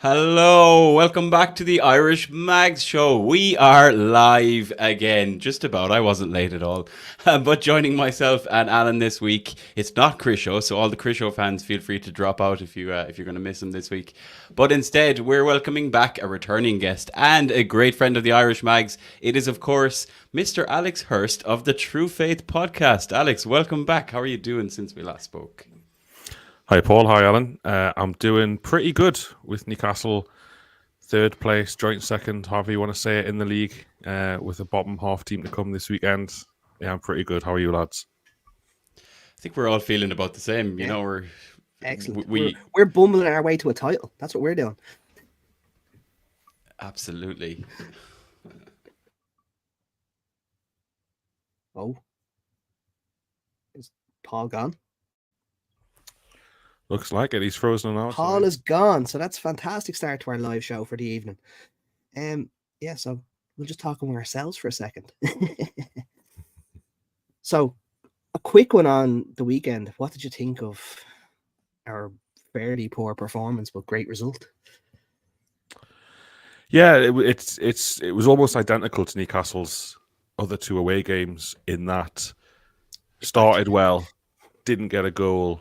Hello, welcome back to the Irish Mags Show. We are live again, just about. I wasn't late at all. But joining myself and Alan this week, it's not Chris Show, so all the Chris Show fans feel free to drop out if you're going to miss him this week. But instead, we're welcoming back a returning guest and a great friend of the Irish Mags. It is, of course, Mr. Alex HURST of the True Faith podcast. Alex, welcome back. How are you doing since we last spoke? Hi, Paul. Hi, Alan. I'm doing pretty good with Newcastle third place, joint second, however you want to say it, in the league, with a bottom half team to come this weekend. Yeah, I'm pretty good. How are you, lads? I think we're all feeling about the same. You know, we're excellent. We're bumbling our way to a title. That's what we're doing. Absolutely. Oh, is Paul gone? Looks like it. He's frozen now. Paul is gone, so that's a fantastic start to our live show for the evening. Yeah, so we'll just talk among ourselves for a second. So, a quick one on the weekend. What did you think of our fairly poor performance, but great result? Yeah, it was almost identical to Newcastle's other two away games in that started well, didn't get a goal.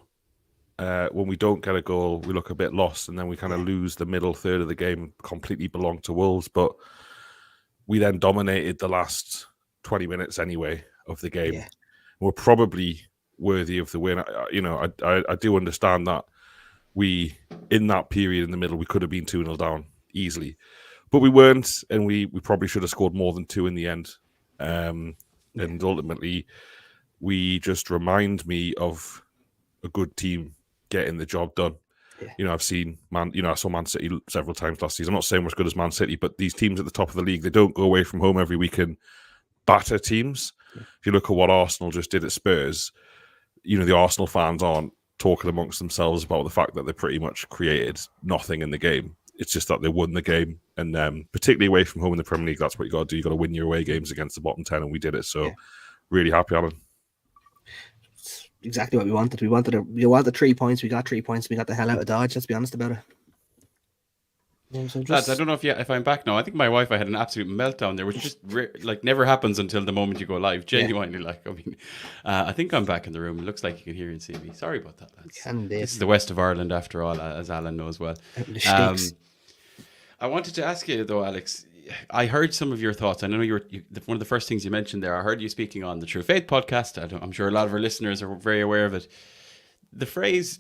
When we don't get a goal, we look a bit lost, and then we kind of lose the middle third of the game, completely belonged to Wolves. But we then dominated the last 20 minutes anyway of the game. Yeah. We're probably worthy of the win. I do understand that we, in that period in the middle, we could have been 2-0 down easily. But we weren't, and we probably should have scored more than two in the end. And ultimately, we just remind me of a good team getting the job done. Yeah. I've seen I saw Man City several times last season. I'm not saying we're as good as Man City, but these teams at the top of the league, they don't go away from home every week and batter teams. Yeah. If you look at what Arsenal just did at Spurs, the Arsenal fans aren't talking amongst themselves about the fact that they pretty much created nothing in the game. It's just that they won the game, and particularly away from home in the Premier League, that's what you got to do. You got to win your away games against the bottom 10, and we did it. So, really happy, Alan. Exactly what we wanted. We wanted 3 points. We got 3 points. We got the hell out of Dodge. Let's be honest about it. Lads, I don't know if I'm back now. I think my Wi-Fi had an absolute meltdown there, which just never happens until the moment you go live. Genuinely, I think I'm back in the room. It looks like you can hear and see me. Sorry about that, lads. This is the west of Ireland, after all, as Alan knows well. I wanted to ask you though, Alex. I heard some of your thoughts. I know one of the first things you mentioned there. I heard you speaking on the True Faith podcast. I'm sure a lot of our listeners are very aware of it. The phrase,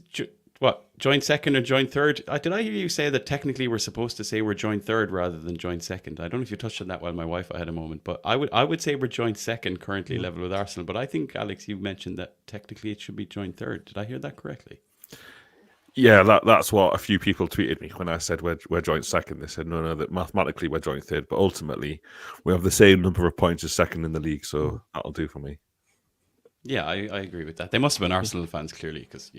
joint second or joint third? Did I hear you say that technically we're supposed to say we're joint third rather than joint second? I don't know if you touched on that while my Wi-Fi had a moment, but I would say we're joint second currently level with Arsenal. But I think, Alex, you mentioned that technically it should be joint third. Did I hear that correctly? Yeah, that's what a few people tweeted me when I said we're joint second. They said, no, that mathematically we're joint third, but ultimately we have the same number of points as second in the league, so that'll do for me. Yeah, I agree with that. They must have been Arsenal fans, clearly, because,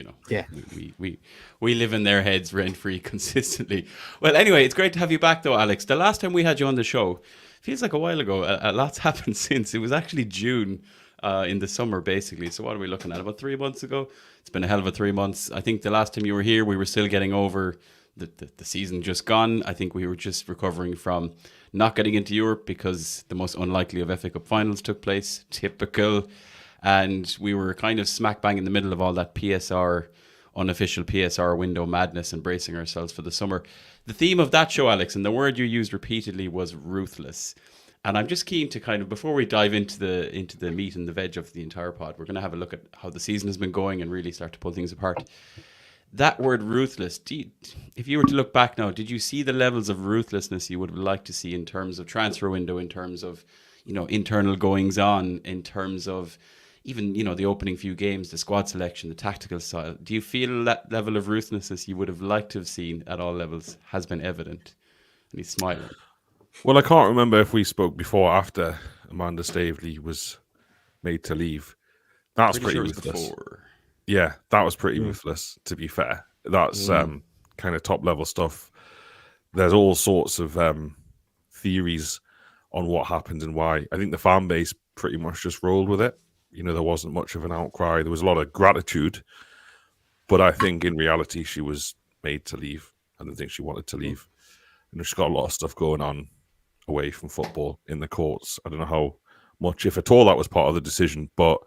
we live in their heads rent-free consistently. Well, anyway, it's great to have you back, though, Alex. The last time we had you on the show, feels like a while ago. A lot's happened since. It was actually June. In the summer, basically. So what are we looking at? About 3 months ago? It's been a hell of a 3 months. I think the last time you were here, we were still getting over the season just gone. I think we were just recovering from not getting into Europe because the most unlikely of FA Cup finals took place. Typical. And we were kind of smack bang in the middle of all that unofficial PSR window madness and bracing ourselves for the summer. The theme of that show, Alex, and the word you used repeatedly was ruthless. And I'm just keen to kind of, before we dive into the meat and the veg of the entire pod, we're going to have a look at how the season has been going and really start to pull things apart. That word ruthless, if you were to look back now, did you see the levels of ruthlessness you would like to see in terms of transfer window, in terms of, internal goings on, in terms of even, the opening few games, the squad selection, the tactical style? Do you feel that level of ruthlessness you would have liked to have seen at all levels has been evident? And he's smiling. Well, I can't remember if we spoke before or after Amanda Staveley was made to leave. That's pretty ruthless. Before. Yeah, that was pretty ruthless, to be fair. That's kind of top-level stuff. There's all sorts of theories on what happened and why. I think the fan base pretty much just rolled with it. There wasn't much of an outcry. There was a lot of gratitude. But I think in reality, she was made to leave. I don't think she wanted to leave. she's got a lot of stuff going on away from football in the courts. I don't know how much, if at all, that was part of the decision, but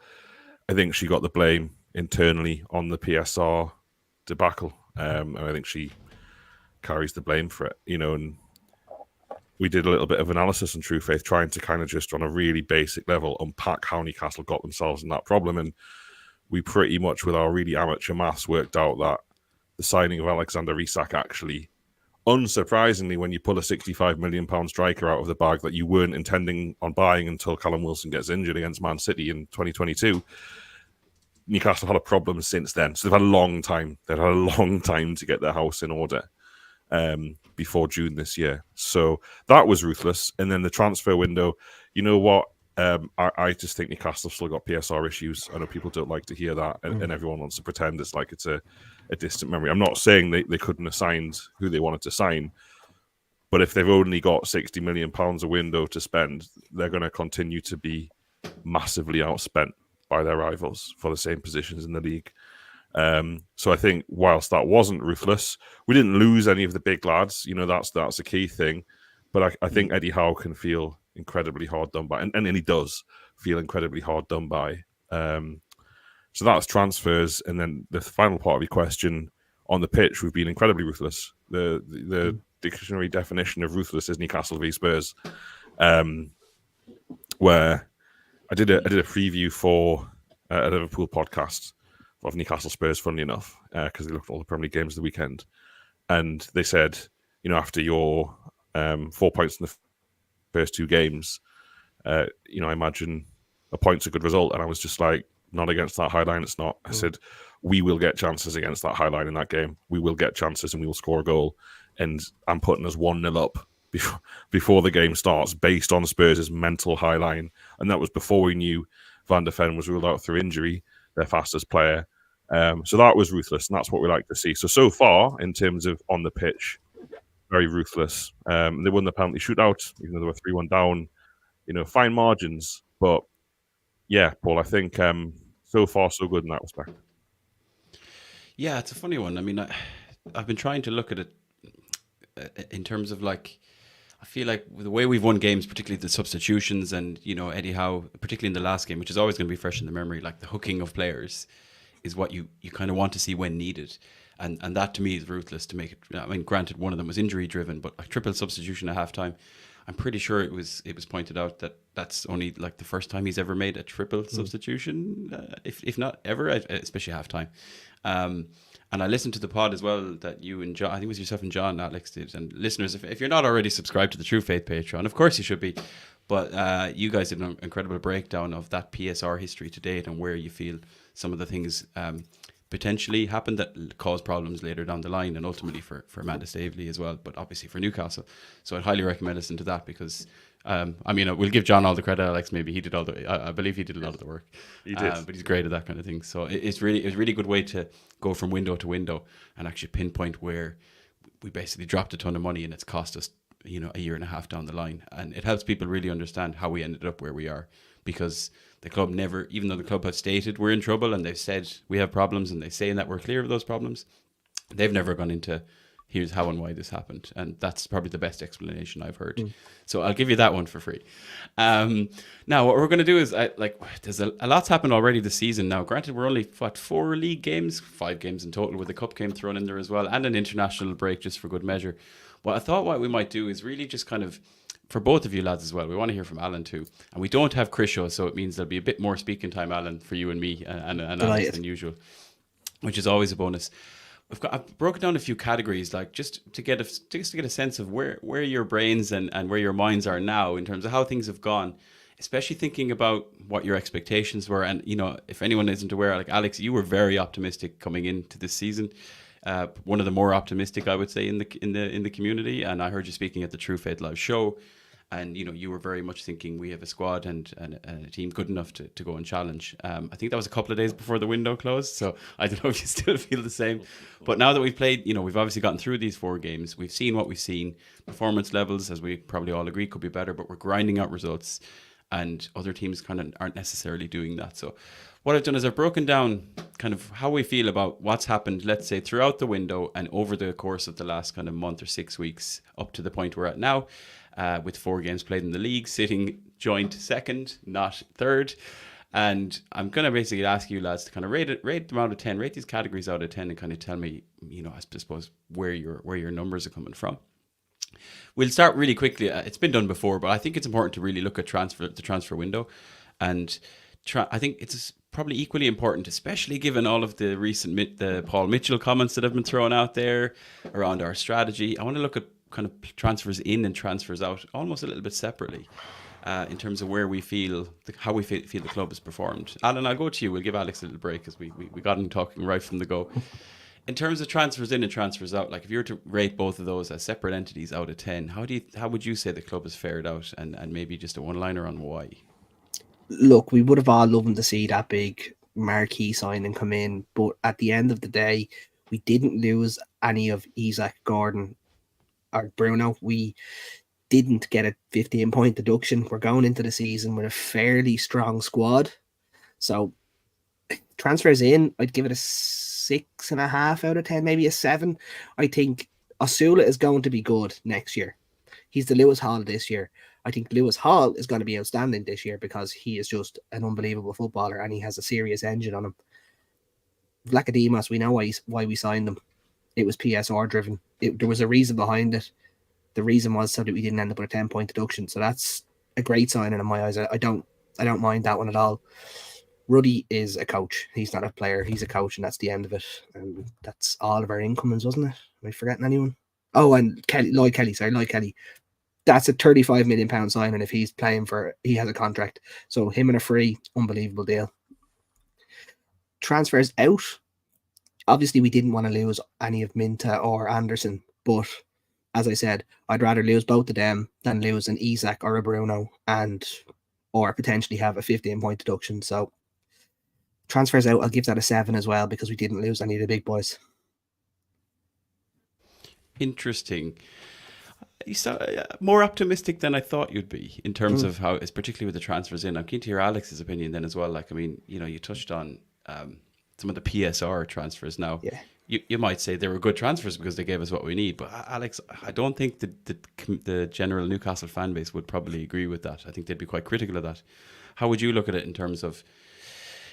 I think she got the blame internally on the PSR debacle, and I think she carries the blame for it, and we did a little bit of analysis on True Faith, trying to kind of just on a really basic level unpack how Newcastle got themselves in that problem, and we pretty much, with our really amateur maths, worked out that the signing of Alexander Isak actually, unsurprisingly, when you pull a £65 million striker out of the bag that you weren't intending on buying until Callum Wilson gets injured against Man City in 2022, Newcastle had a problem since then. So they've had a long time. They've had a long time to get their house in order before June this year. So that was ruthless. And then the transfer window, you know what? I just think Newcastle have still got PSR issues. I know people don't like to hear that, and everyone wants to pretend it's like it's a distant memory. I'm not saying they couldn't have signed who they wanted to sign, but if they've only got £60 million a window to spend, they're going to continue to be massively outspent by their rivals for the same positions in the league. So I think whilst that wasn't ruthless, we didn't lose any of the big lads. That's a key thing. But I think Eddie Howe can feel incredibly hard done by, and he does feel incredibly hard done by. So that's transfers, and then the final part of your question, on the pitch, we've been incredibly ruthless. The dictionary definition of ruthless is Newcastle v Spurs, where I did a preview for a Liverpool podcast of Newcastle Spurs, funnily enough, because they looked at all the Premier League games of the weekend, and they said, after your 4 points in the first two games, I imagine a point's a good result. And I was just like, not against that high line, it's not. I said, we will get chances against that high line in that game. We will get chances and we will score a goal. And I'm putting us 1-0 up before the game starts based on Spurs' mental high line. And that was before we knew Van der Ven was ruled out through injury, their fastest player. So that was ruthless, and that's what we like to see. So far, in terms of on the pitch, very ruthless. They won the penalty shootout, even though they were 3-1 down. Fine margins. But yeah, Paul, I think so far so good in that respect. Yeah, it's a funny one. I mean, I've been trying to look at it in terms of I feel like the way we've won games, particularly the substitutions and, Eddie Howe, particularly in the last game, which is always going to be fresh in the memory, like the hooking of players is what you kind of want to see when needed. And that to me is ruthless to make it. I mean, granted, one of them was injury driven, but a triple substitution at halftime, I'm pretty sure it was pointed out that that's only like the first time he's ever made a triple substitution, if not ever, especially halftime. And I listened to the pod as well that you and John, I think it was yourself and John, Alex, did. And listeners, if you're not already subscribed to the True Faith Patreon, of course you should be. But you guys did an incredible breakdown of that PSR history to date and where you feel some of the things potentially happened that caused problems later down the line, and ultimately for Amanda Staveley as well, but obviously for Newcastle. So I'd highly recommend listening to that because, we'll give John all the credit, Alex. Maybe he did all the, I believe he did a lot of the work. He did. But he's great at that kind of thing. So it's a really good way to go from window to window and actually pinpoint where we basically dropped a ton of money and it's cost us, a year and a half down the line. And it helps people really understand how we ended up where we are, because the club never, even though the club has stated we're in trouble and they've said we have problems and they say that we're clear of those problems, they've never gone into here's how and why this happened. And that's probably the best explanation I've heard. So I'll give you that one for free. Now, what we're going to do is, there's a lot's happened already this season. Now, granted, we're only, 4 league games, 5 games in total, with the cup game thrown in there as well, and an international break just for good measure. But I thought what we might do is really just kind of, for both of you lads as well, we want to hear from Alan too. And we don't have Chris show, so it means there'll be a bit more speaking time, Alan, for you and me and Alex than usual, which is always a bonus. I've broken down a few categories, just to get a sense of where your brains and where your minds are now in terms of how things have gone, especially thinking about what your expectations were. And if anyone isn't aware, like Alex, you were very optimistic coming into this season. One of the more optimistic, I would say, in the community. And I heard you speaking at the True Faith Live show, and you were very much thinking we have a squad and a team good enough to go and challenge. I think that was a couple of days before the window closed, so I don't know if you still feel the same. But now that we've played, we've obviously gotten through these 4 games. We've seen what we've seen. Performance levels, as we probably all agree, could be better, but we're grinding out results. and other teams kind of aren't necessarily doing that. So what I've done is I've broken down kind of how we feel about what's happened, let's say, throughout the window and over the course of the last kind of month or 6 weeks up to the point we're at now, with 4 games played in the league, sitting joint second, not third. And I'm going to basically ask you lads to kind of rate them out of 10, rate these categories out of 10, and kind of tell me, I suppose where your numbers are coming from. We'll start really quickly. It's been done before, but I think it's important to really look at the transfer window. And I think it's probably equally important, especially given all of the recent the Paul Mitchell comments that have been thrown out there around our strategy. I want to look at kind of transfers in and transfers out almost a little bit separately. In terms of where we feel, how we feel the club has performed. Alan, I'll go to you. We'll give Alex a little break because we got him talking right from the go. In terms of transfers in and transfers out, like if you were to rate both of those as separate entities out of 10, how would you say the club has fared out, and maybe just a one-liner on why? Look, we would have all loved to see that big marquee signing come in, but at the end of the day, we didn't lose any of Isaac, Gordon, or Bruno. We didn't get a 15-point deduction. We're going into the season with a fairly strong squad. So transfers in, I'd give it a 6.5 out of 10, maybe a 7. I think Osula is going to be good next year. He's the Lewis Hall this year. I think Lewis Hall is going to be outstanding this year because he is just an unbelievable footballer and he has a serious engine on him. Vlachodimos, we know why we signed him. It was PSR driven. There was a reason behind it. The reason was so that we didn't end up with a 10-point deduction. So that's a great signing in my eyes. I don't mind that one at all. Ruddy is a coach. He's not a player. He's a coach, and that's the end of it. And that's all of our incomings, wasn't it? Am I forgetting anyone? Oh, and Lloyd Kelly. That's a £35 million signing if he's playing he has a contract. So him and a free, unbelievable deal. Transfers out. Obviously, we didn't want to lose any of Minta or Anderson, but as I said, I'd rather lose both of them than lose an Isaac or a Bruno or potentially have a 15-point deduction. So transfers out, I'll give that a 7 as well because we didn't lose any of the big boys. Interesting. You sound more optimistic than I thought you'd be in terms of how, particularly with the transfers in. I'm keen to hear Alex's opinion then as well. Like, I mean, you touched on some of the PSR transfers now. Yeah. You might say they were good transfers because they gave us what we need, but Alex, I don't think the general Newcastle fan base would probably agree with that. I think they'd be quite critical of that. How would you look at it in terms of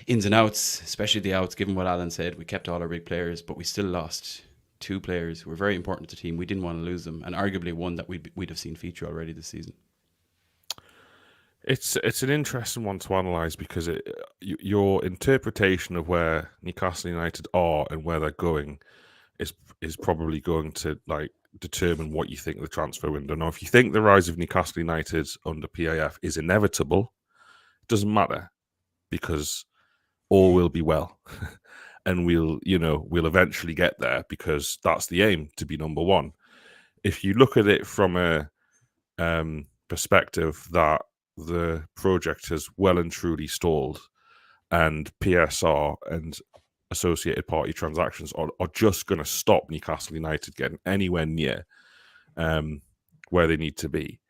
ins and outs, especially the outs, given what Alan said? We kept all our big players, but we still lost 2 players who were very important to the team. We didn't want to lose them, and arguably one that we'd have seen feature already this season. It's an interesting one to analyse because your interpretation of where Newcastle United are and where they're going is probably going to determine what you think of the transfer window. Now, if you think the rise of Newcastle United under PAF is inevitable, it doesn't matter because all will be well, and we'll eventually get there because that's the aim, to be number one. If you look at it from a perspective that the project has well and truly stalled and PSR and associated party transactions are just going to stop Newcastle United getting anywhere near where they need to be,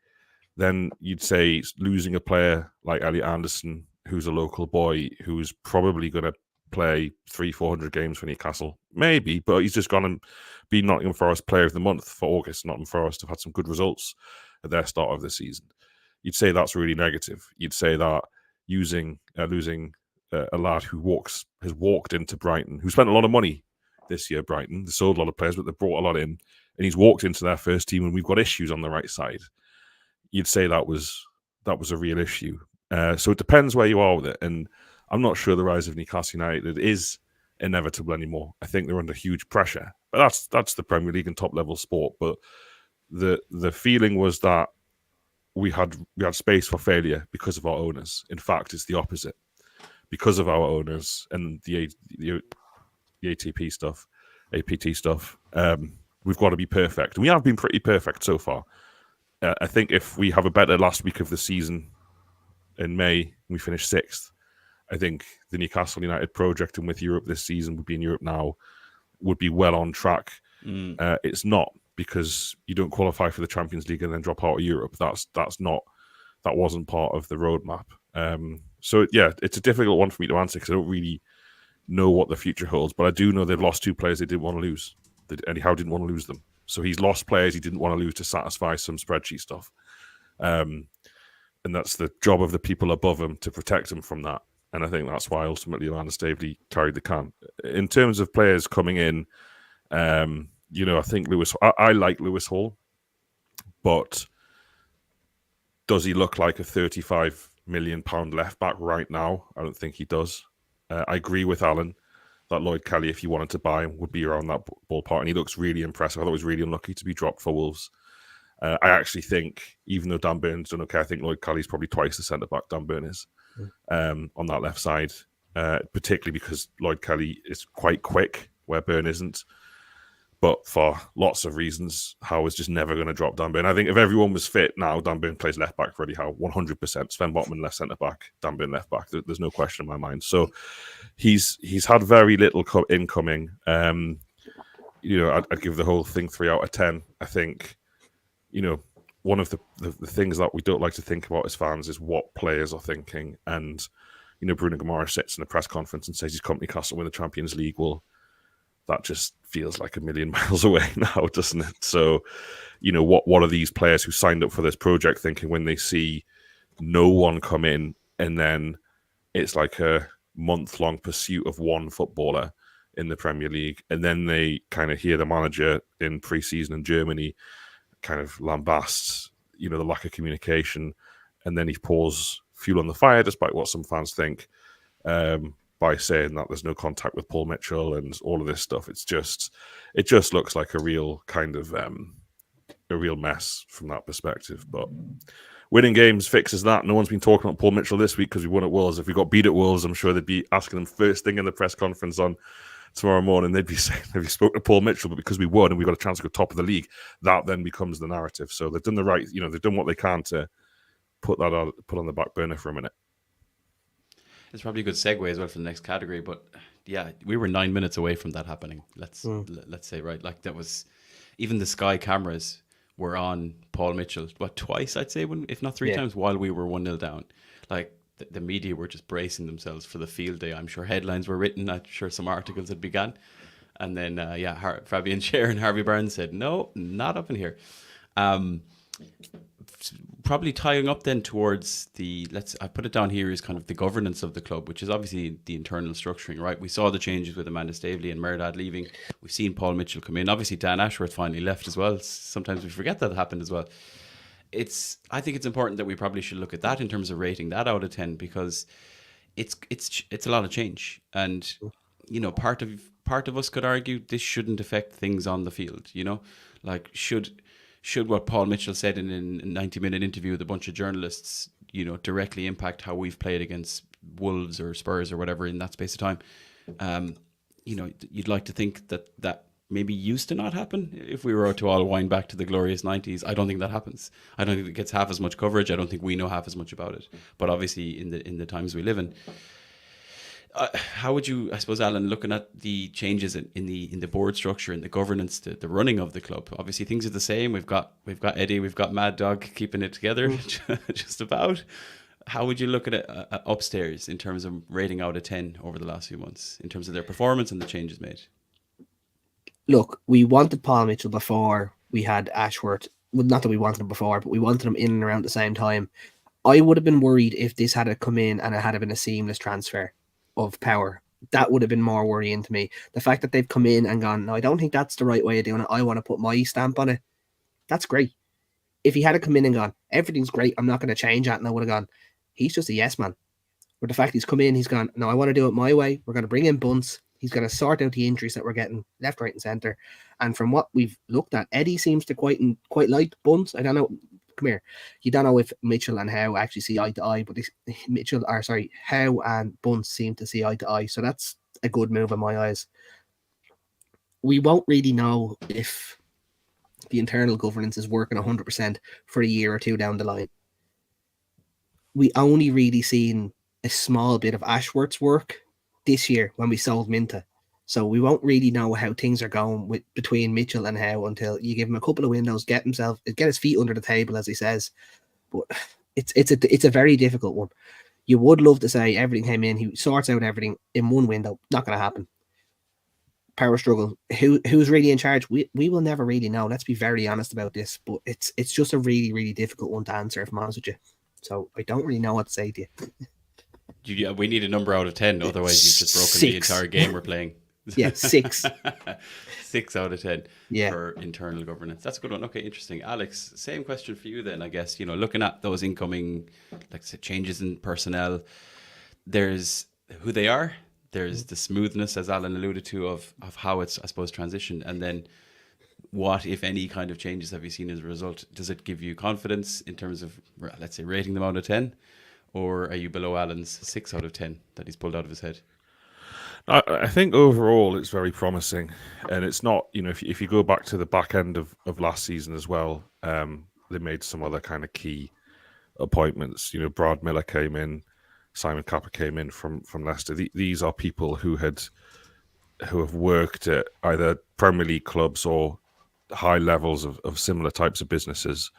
then you'd say losing a player like Elliot Anderson, who's a local boy, who's probably going to play 300-400 games for Newcastle, maybe, but he's just gone and be Nottingham Forest Player of the Month for August. Nottingham Forest have had some good results at their start of the season. You'd say that's really negative. You'd say that losing a lad who has walked into Brighton, who spent a lot of money this year, Brighton, they sold a lot of players, but they brought a lot in, and he's walked into their first team, and we've got issues on the right side. You'd say that was a real issue. So it depends where you are with it, and I'm not sure the rise of Newcastle United is inevitable anymore. I think they're under huge pressure, but that's the Premier League and top level sport. But the feeling was that we had space for failure because of our owners. In fact, it's the opposite. Because of our owners and the ATP stuff, APT stuff, we've got to be perfect. And we have been pretty perfect so far. I think if we have a better last week of the season in May, we finish 6th, I think the Newcastle United project, and with Europe this season, would be in Europe now, would be well on track. It's not, because you don't qualify for the Champions League and then drop out of Europe. That's not that wasn't part of the roadmap. So yeah, it's a difficult one for me to answer because I don't really know what the future holds. But I do know they've lost 2 players they didn't want to lose. Eddie Howe didn't want to lose them. So he's lost players he didn't want to lose to satisfy some spreadsheet stuff. And that's the job of the people above him to protect him from that. And I think that's why ultimately Amanda Staveley carried the can. In terms of players coming in, I think I like Lewis Hall, but does he look like a £35 million left back right now? I don't think he does. I agree with Alan that Lloyd Kelly, if you wanted to buy him, would be around that ballpark, and he looks really impressive. I thought it was really unlucky to be dropped for Wolves. I actually think, even though Dan Burn's done okay, I think Lloyd Kelly's probably twice the centre-back Dan Burn is on that left side, particularly because Lloyd Kelly is quite quick, where Burn isn't. But for lots of reasons, Howe is just never going to drop Dan Burn. I think if everyone was fit now, Dan Burn plays left back for Eddie Howe, 100%. Sven Botman left centre back, Dan Burn left back. There's no question in my mind. So he's had very little incoming. I'd give the whole thing 3 out of 10. I think, one of the things that we don't like to think about as fans is what players are thinking. And, Bruno Guimaraes sits in a press conference and says he's come to Newcastle win the Champions League. Well, that just feels like a million miles away now, doesn't it? So, what are these players who signed up for this project thinking when they see no one come in and then it's like a month-long pursuit of one footballer in the Premier League, and then they kind of hear the manager in pre-season in Germany kind of lambast, the lack of communication, and then he pours fuel on the fire, despite what some fans think, by saying that there's no contact with Paul Mitchell and all of this stuff. It just looks like a real kind of a real mess from that perspective. But winning games fixes that. No one's been talking about Paul Mitchell this week because we won at Wolves. If we got beat at Wolves, I'm sure they'd be asking him first thing in the press conference on tomorrow morning. They'd be saying, have you spoken to Paul Mitchell? But because we won and we got a chance to go top of the league, that then becomes the narrative. So they've done the right, they've done what they can to put on the back burner for a minute. It's probably a good segue as well for the next category, but yeah, we were 9 minutes away from that happening. Let's say, right? Like that was, even the Sky cameras were on Paul Mitchell, twice, I'd say, if not 3 times, while we were 1-0 down. Like the media were just bracing themselves for the field day. I'm sure headlines were written. I'm sure some articles had begun. And then, Fabian Scher and Harvey Barnes said, no, not up in here. Probably tying up then towards I put it down here as kind of the governance of the club, which is obviously the internal structuring, right? We saw the changes with Amanda Staveley and Merdad leaving. We've seen Paul Mitchell come in. Obviously, Dan Ashworth finally left as well. Sometimes we forget that happened as well. I think it's important that we probably should look at that in terms of rating that out of 10, because it's a lot of change. And, part of us could argue this shouldn't affect things on the field, like should what Paul Mitchell said in a 90-minute interview with a bunch of journalists, directly impact how we've played against Wolves or Spurs or whatever in that space of time? You'd like to think that maybe used to not happen if we were to all wind back to the glorious 90s. I don't think that happens. I don't think it gets half as much coverage. I don't think we know half as much about it. But obviously in the times we live in, how would you, I suppose, Alan, looking at the changes in the board structure and the governance, the running of the club? Obviously, things are the same. We've got Eddie, we've got Mad Dog keeping it together, just about. How would you look at it upstairs in terms of rating out of 10 over the last few months, in terms of their performance and the changes made? Look, we wanted Paul Mitchell before we had Ashworth. Well, not that we wanted him before, but we wanted him in and around the same time. I would have been worried if this had come in and it had been a seamless transfer of power. That would have been more worrying to me. The fact that they've come in and gone, no, I don't think that's the right way of doing it. I want to put my stamp on it. That's great. If he had come in and gone, everything's great, I'm not going to change that, and I would have gone, he's just a yes man. But the fact he's come in, he's gone, no, I want to do it my way. We're going to bring in Bunce. He's going to sort out the injuries that we're getting left, right, and centre. And from what we've looked at, Eddie seems to quite like Bunce. I don't know. Come here. You don't know if Mitchell and Howe actually see eye to eye, but Howe and Bunce seem to see eye to eye. So that's a good move in my eyes. We won't really know if the internal governance is working 100% for a year or two down the line. We only really seen a small bit of Ashworth's work this year when we sold Minta. So we won't really know how things are going between Mitchell and Howe until you give him a couple of windows, get his feet under the table, as he says. But it's a very difficult one. You would love to say everything came in, he sorts out everything in one window. Not going to happen. Power struggle. Who's really in charge? We will never really know. Let's be very honest about this. But it's just a really, really difficult one to answer, if I'm honest with you. So I don't really know what to say to you. We need a number out of 10, otherwise you've just broken 6. the entire game we're playing. Yeah, 6. 6 out of 10 Yeah. for internal governance. That's a good one. Okay, interesting. Alex, same question for you then, I guess. Looking at those incoming, like I said, changes in personnel, there's who they are, there's the smoothness, as Alan alluded to, of how it's, I suppose, transitioned, and then what, if any, kind of changes have you seen as a result? Does it give you confidence in terms of, let's say, rating them out of 10? Or are you below Alan's 6 out of 10 that he's pulled out of his head? I think overall it's very promising, and it's not, if you go back to the back end of last season as well, they made some other kind of key appointments. Brad Miller came in, Simon Capper came in from Leicester. These are people who have worked at either Premier League clubs or high levels of similar types of businesses.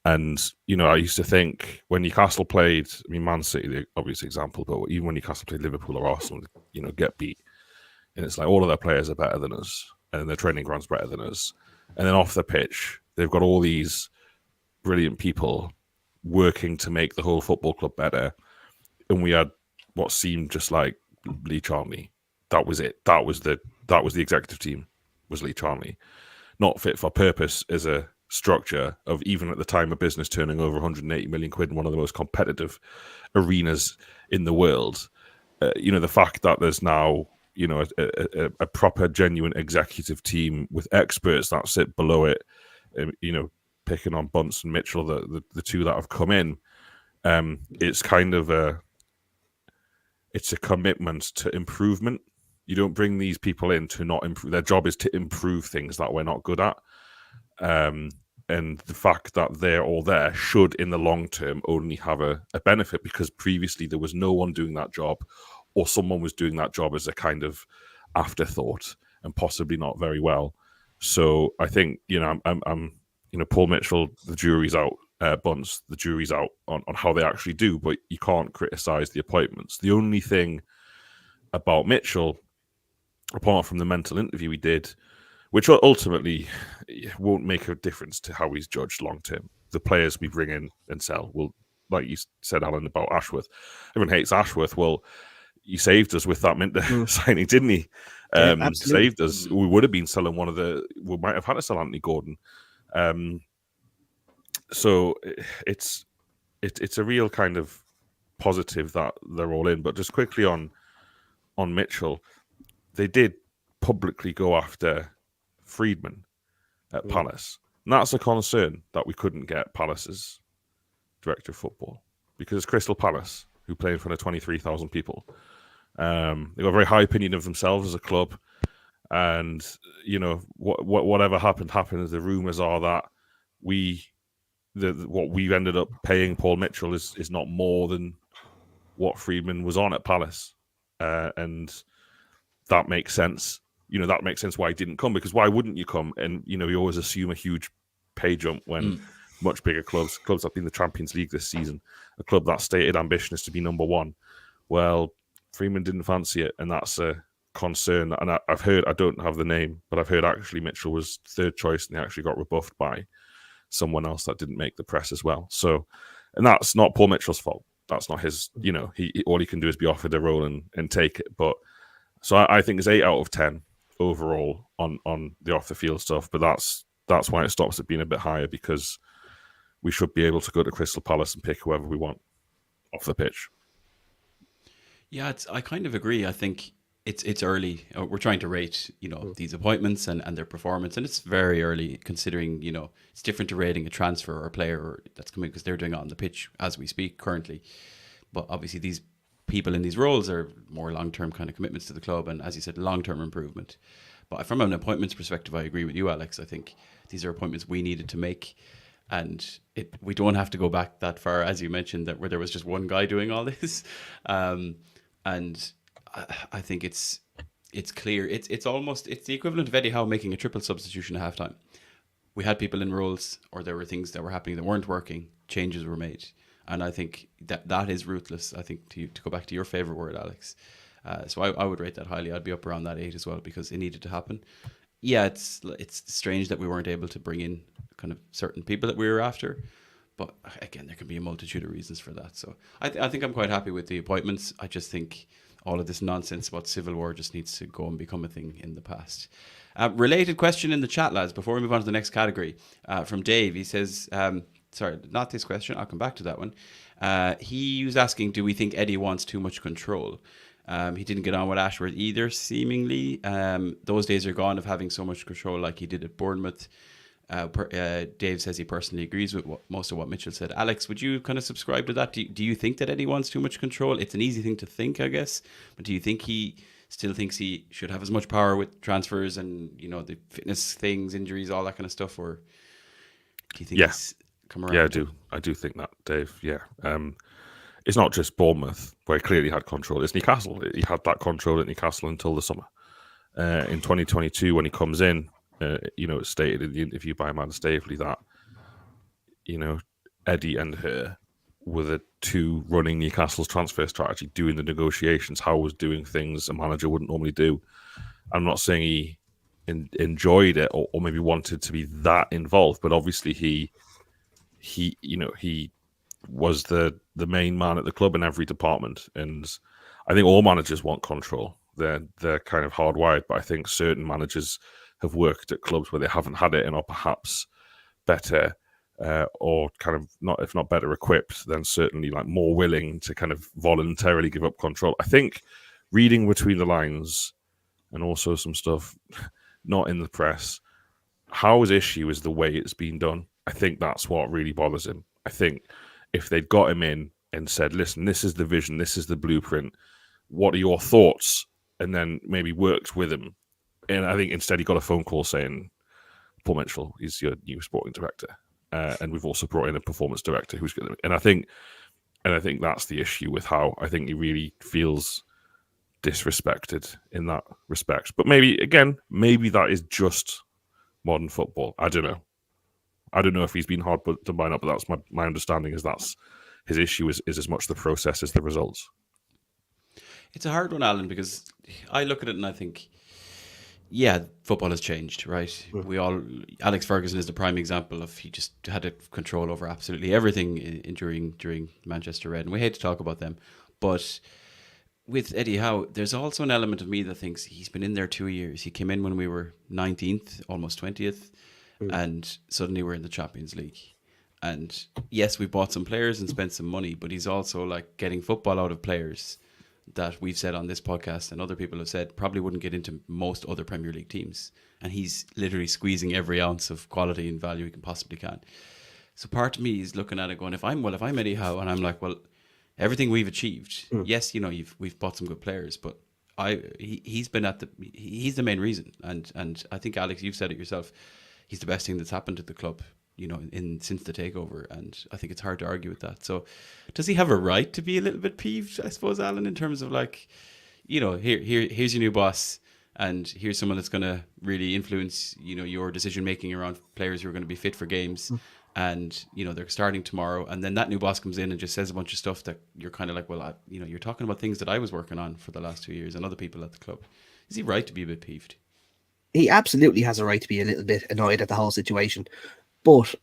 And, I used to think when Newcastle played, Man City, the obvious example, but even when Newcastle played Liverpool or Arsenal, get beat. And it's like all of their players are better than us and their training ground's better than us. And then off the pitch, they've got all these brilliant people working to make the whole football club better. And we had what seemed just like Lee Charnley. That was it. That was the executive team, was Lee Charnley. Not fit for purpose as a structure of, even at the time, a business turning over 180 million quid in one of the most competitive arenas in the world. The fact that there's now, a proper, genuine executive team with experts that sit below it, picking on Bunce and Mitchell, the two that have come in, it's kind of it's a commitment to improvement. You don't bring these people in to not improve. Their job is to improve things that we're not good at. And the fact that they're all there should, in the long term, only have a benefit, because previously there was no one doing that job, or someone was doing that job as a kind of afterthought and possibly not very well. So I think, I'm Paul Mitchell, the jury's out. Bunce, the jury's out on how they actually do, but you can't criticise the appointments. The only thing about Mitchell, apart from the mental interview he did, which ultimately won't make a difference to how he's judged long term. The players we bring in and sell will, like you said, Alan, about Ashworth. Everyone hates Ashworth. Well, he saved us with that Minter signing, didn't he? Yeah, saved us. We would have been selling we might have had to sell Anthony Gordon. So it's a real kind of positive that they're all in. But just quickly on Mitchell, they did publicly go after Friedman at Palace. And that's a concern, that we couldn't get Palace's director of football, because it's Crystal Palace who play in front of 23,000 people. They've got a very high opinion of themselves as a club. And, whatever happened. The rumours are that what we've ended up paying Paul Mitchell is not more than what Friedman was on at Palace. And that makes sense. That makes sense why he didn't come, because why wouldn't you come? And, you always assume a huge pay jump when much bigger clubs that have been in the Champions League this season, a club that stated ambition is to be number one. Well, Freeman didn't fancy it, and that's a concern. And I've heard, I don't have the name, but I've heard actually Mitchell was third choice and they actually got rebuffed by someone else that didn't make the press as well. So, and that's not Paul Mitchell's fault. That's not his, he all he can do is be offered a role and take it. But so I think it's 8 out of 10 overall on the off the field stuff, but that's why it stops at being a bit higher, because we should be able to go to Crystal Palace and pick whoever we want off the pitch. Yeah, I kind of agree. I think it's early. We're trying to rate, these appointments and their performance, and it's very early, considering, it's different to rating a transfer or a player that's coming, because they're doing it on the pitch as we speak currently. But obviously these people in these roles are more long-term kind of commitments to the club, and as you said, long-term improvement. But from an appointments perspective, I agree with you, Alex. I think these are appointments we needed to make, and we don't have to go back that far, as you mentioned, that where there was just one guy doing all this. And I think it's clear. It's the equivalent of Eddie Howe making a triple substitution at halftime. We had people in roles, or there were things that were happening that weren't working. Changes were made. And I think that is ruthless. I think to go back to your favorite word, Alex. So I would rate that highly. I'd be up around that 8 as well because it needed to happen. Yeah, it's strange that we weren't able to bring in kind of certain people that we were after. But again, there can be a multitude of reasons for that. So I think I'm quite happy with the appointments. I just think all of this nonsense about civil war just needs to go and become a thing in the past. Related question in the chat, lads, before we move on to the next category, from Dave. He says, sorry, not this question. I'll come back to that one. He was asking, do we think Eddie wants too much control? He didn't get on with Ashworth either, seemingly. Those days are gone of having so much control like he did at Bournemouth. Dave says he personally agrees with most of what Mitchell said. Alex, would you kind of subscribe to that? Do you think that Eddie wants too much control? It's an easy thing to think, I guess, but do you think he still thinks he should have as much power with transfers and, you know, the fitness things, injuries, all that kind of stuff? Or do you think he's come around? Yeah, I do think that, Dave. Yeah. It's not just Bournemouth where he clearly had control. It's Newcastle. He had that control at Newcastle until the summer. In 2022, when he comes in, it's stated in the interview by Amanda Staveley that, Eddie and her were the two running Newcastle's transfer strategy, doing the negotiations. Howe was doing things a manager wouldn't normally do. I'm not saying he enjoyed it or maybe wanted to be that involved, but obviously he was the main man at the club in every department. And I think all managers want control. They're kind of hardwired, but I think certain managers have worked at clubs where they haven't had it and are perhaps better or kind of not, if not better equipped, then certainly like more willing to kind of voluntarily give up control. I think reading between the lines and also some stuff not in the press, Howe's issue is the way it's been done. I think that's what really bothers him. I think if they'd got him in and said, listen, this is the vision, this is the blueprint, what are your thoughts? And then maybe worked with him. And I think instead he got a phone call saying, Paul Mitchell, he's your new sporting director. And we've also brought in a performance director who's going to... And I think that's the issue with Howe. I think he really feels disrespected in that respect. But maybe that is just modern football. I don't know. I don't know if he's been hard to line up, but that's my understanding is that's his issue is as much the process as the results. It's a hard one, Alan, because I look at it and I think, yeah, football has changed, right? Alex Ferguson is the prime example of he just had a control over absolutely everything during Manchester Red, and we hate to talk about them. But with Eddie Howe, there's also an element of me that thinks he's been in there 2 years. He came in when we were 19th, almost 20th, and suddenly we're in the Champions League. And yes, we bought some players and spent some money, but he's also like getting football out of players that we've said on this podcast and other people have said probably wouldn't get into most other Premier League teams. And he's literally squeezing every ounce of quality and value he can possibly can. So part of me is looking at it going, if I'm Eddie Howe and I'm like, well, everything we've achieved, yes, we've bought some good players, but he's the main reason. And I think, Alex, you've said it yourself, he's the best thing that's happened to the club, since the takeover, and I think it's hard to argue with that. So does he have a right to be a little bit peeved, I suppose, Alan, in terms of like, here's your new boss and here's someone that's going to really influence, your decision making around players who are going to be fit for games, and they're starting tomorrow, and then that new boss comes in and just says a bunch of stuff that you're kind of like, well, you're talking about things that I was working on for the last 2 years and other people at the club. Is he right to be a bit peeved? He absolutely has a right to be a little bit annoyed at the whole situation. But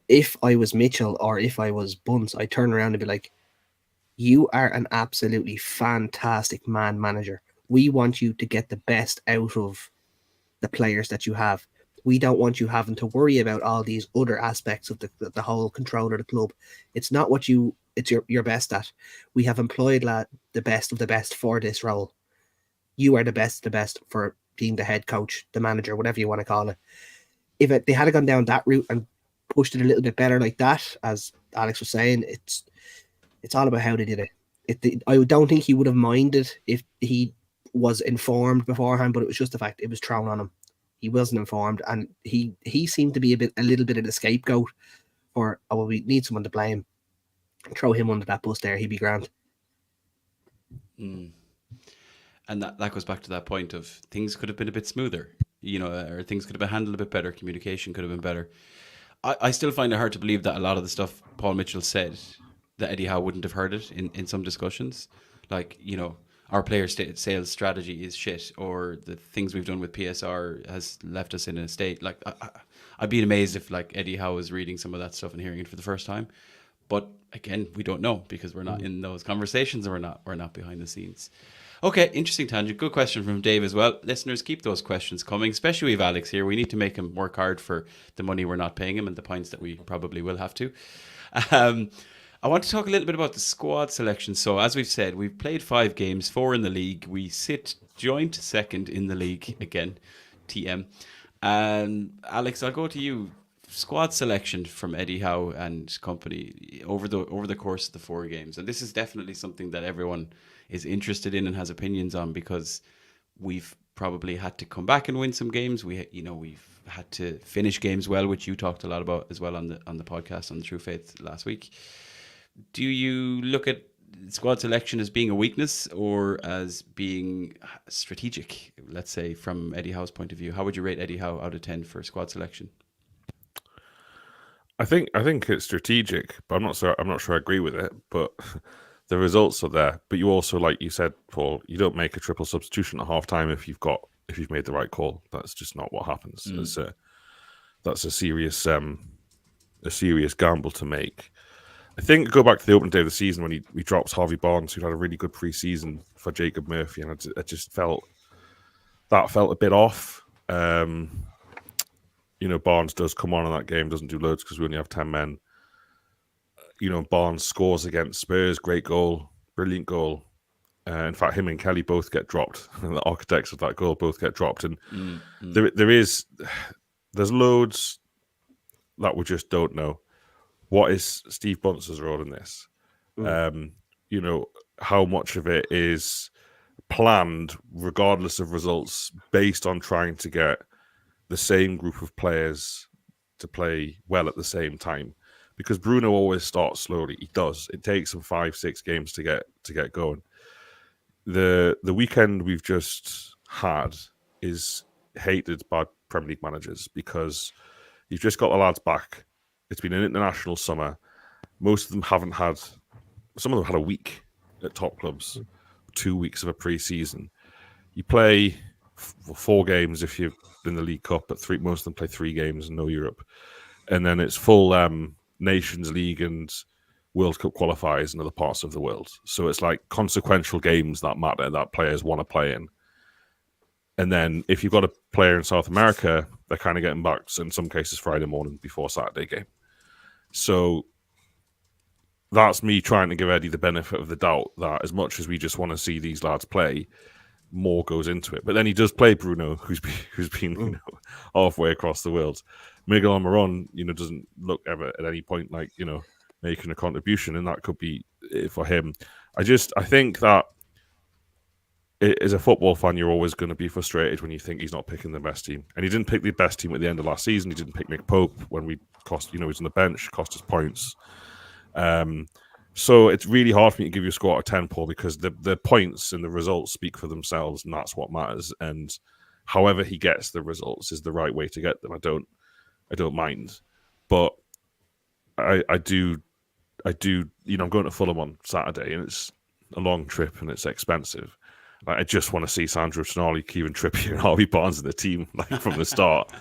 if I was Mitchell or if I was Bunce, I'd turn around and be like, you are an absolutely fantastic manager. We want you to get the best out of the players that you have. We don't want you having to worry about all these other aspects of the whole control of the club. It's not what it's your best at. We have employed the best of the best for this role. You are the best of the best for being the head coach, the manager, whatever you want to call it. If they had gone down that route and pushed it a little bit better like that, as Alex was saying, it's all about how they did it. I don't think he would have minded if he was informed beforehand, but it was just the fact it was thrown on him. He wasn't informed, and he seemed to be a little bit of a scapegoat for, we need someone to blame. Throw him under that bus there, he'd be grand. And that goes back to that point of things could have been a bit smoother, or things could have been handled a bit better. Communication could have been better. I still find it hard to believe that a lot of the stuff Paul Mitchell said, that Eddie Howe wouldn't have heard it in some discussions. Like, our player sales strategy is shit, or the things we've done with PSR has left us in a state. Like, I'd be amazed if like Eddie Howe was reading some of that stuff and hearing it for the first time. But again, we don't know because we're not in those conversations, and we're not behind the scenes. Okay, interesting tangent. Good question from Dave as well. Listeners, keep those questions coming, especially with Alex here. We need to make him work hard for the money we're not paying him and the points that we probably will have to. I want to talk a little bit about the squad selection. So, as we've said, we've played 5 games, 4 in the league. We sit joint second in the league again, TM. And Alex, I'll go to you. Squad selection from Eddie Howe and company over the course of the 4 games, and this is definitely something that everyone is interested in and has opinions on, because we've probably had to come back and win some games. We've had to finish games well, which you talked a lot about as well on the podcast on the True Faith last week. Do you look at squad selection as being a weakness or as being strategic? Let's say from Eddie Howe's point of view, how would you rate Eddie Howe out of 10 for squad selection? I think it's strategic, but I'm not sure I agree with it. But the results are there. But you also, like you said, Paul, you don't make a triple substitution at halftime if you've made the right call. That's just not what happens. That's a serious gamble to make. I think go back to the opening day of the season when we dropped Harvey Barnes, who'd had a really good pre-season for Jacob Murphy, and I just felt a bit off. Barnes does come on in that game, doesn't do loads because we only have 10 men. Barnes scores against Spurs, great goal, brilliant goal. In fact, him and Kelly both get dropped. The architects of that goal both get dropped, and there's loads that we just don't know. What is Steve Bunce's role in this? How much of it is planned, regardless of results, based on trying to get the same group of players to play well at the same time? Because Bruno always starts slowly. He does. It takes him 5-6 games to get going. The weekend we've just had is hated by Premier League managers because you've just got the lads back. It's been an international summer. Most of them haven't had. Some of them had a week at top clubs, 2 weeks of a pre-season. You play 4 games if you're in the League Cup, but most of them play 3 games and no Europe. And then it's full Nations League and World Cup qualifiers in other parts of the world. So it's like consequential games that matter, that players want to play in. And then if you've got a player in South America, they're kind of getting back, in some cases, Friday morning before Saturday game. So that's me trying to give Eddie the benefit of the doubt that as much as we just want to see these lads play, more goes into it. But then he does play Bruno, who's been halfway across the world. Miguel Almiron, doesn't look ever at any point like making a contribution, and that could be it for him. I think that as a football fan, you're always going to be frustrated when you think he's not picking the best team. And he didn't pick the best team at the end of last season. He didn't pick Nick Pope when he was on the bench, cost us points. So it's really hard for me to give you a score out of 10, Paul, because the points and the results speak for themselves, and that's what matters. And however he gets the results is the right way to get them. I don't mind. But I do, I'm going to Fulham on Saturday, and it's a long trip and it's expensive. I just want to see Sandro Tonali, Kieran Trippier, and Harvey Barnes in the team from the start.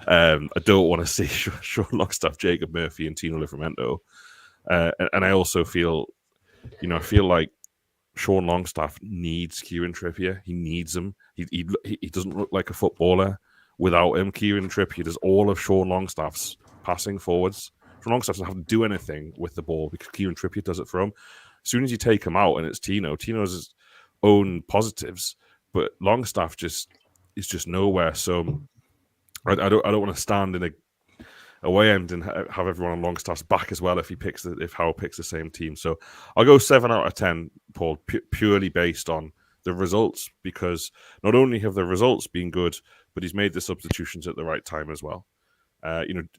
I don't want to see Sean Longstaff, Jacob Murphy, and Tino Livramento. And I also feel like Sean Longstaff needs Kieran Trippier. He needs him. He doesn't look like a footballer without him. Kieran Trippier does all of Sean Longstaff's passing forwards. Sean Longstaff doesn't have to do anything with the ball because Kieran Trippier does it for him. As soon as you take him out and it's Tino's own positives, but Longstaff is just nowhere. So I don't want to stand in a away end and have everyone on Longstaff's back as well if Howe picks the same team. So I'll go 7 out of 10, Paul, purely based on the results, because not only have the results been good, but he's made the substitutions at the right time as well.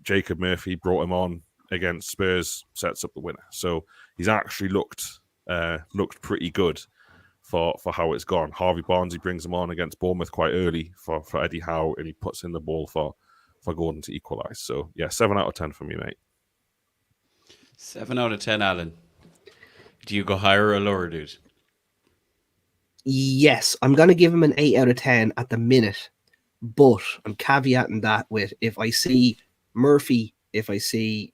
Jacob Murphy brought him on against Spurs, sets up the winner. So he's actually looked pretty good for how it's gone. Harvey Barnes, he brings him on against Bournemouth quite early for Eddie Howe, and he puts in the ball for Gordon to equalise. So, yeah, 7 out of 10 for me, mate. 7 out of 10, Alan. Do you go higher or lower, dude? Yes, I'm going to give him an 8 out of 10 at the minute, but I'm caveating that with if I see Murphy, if I see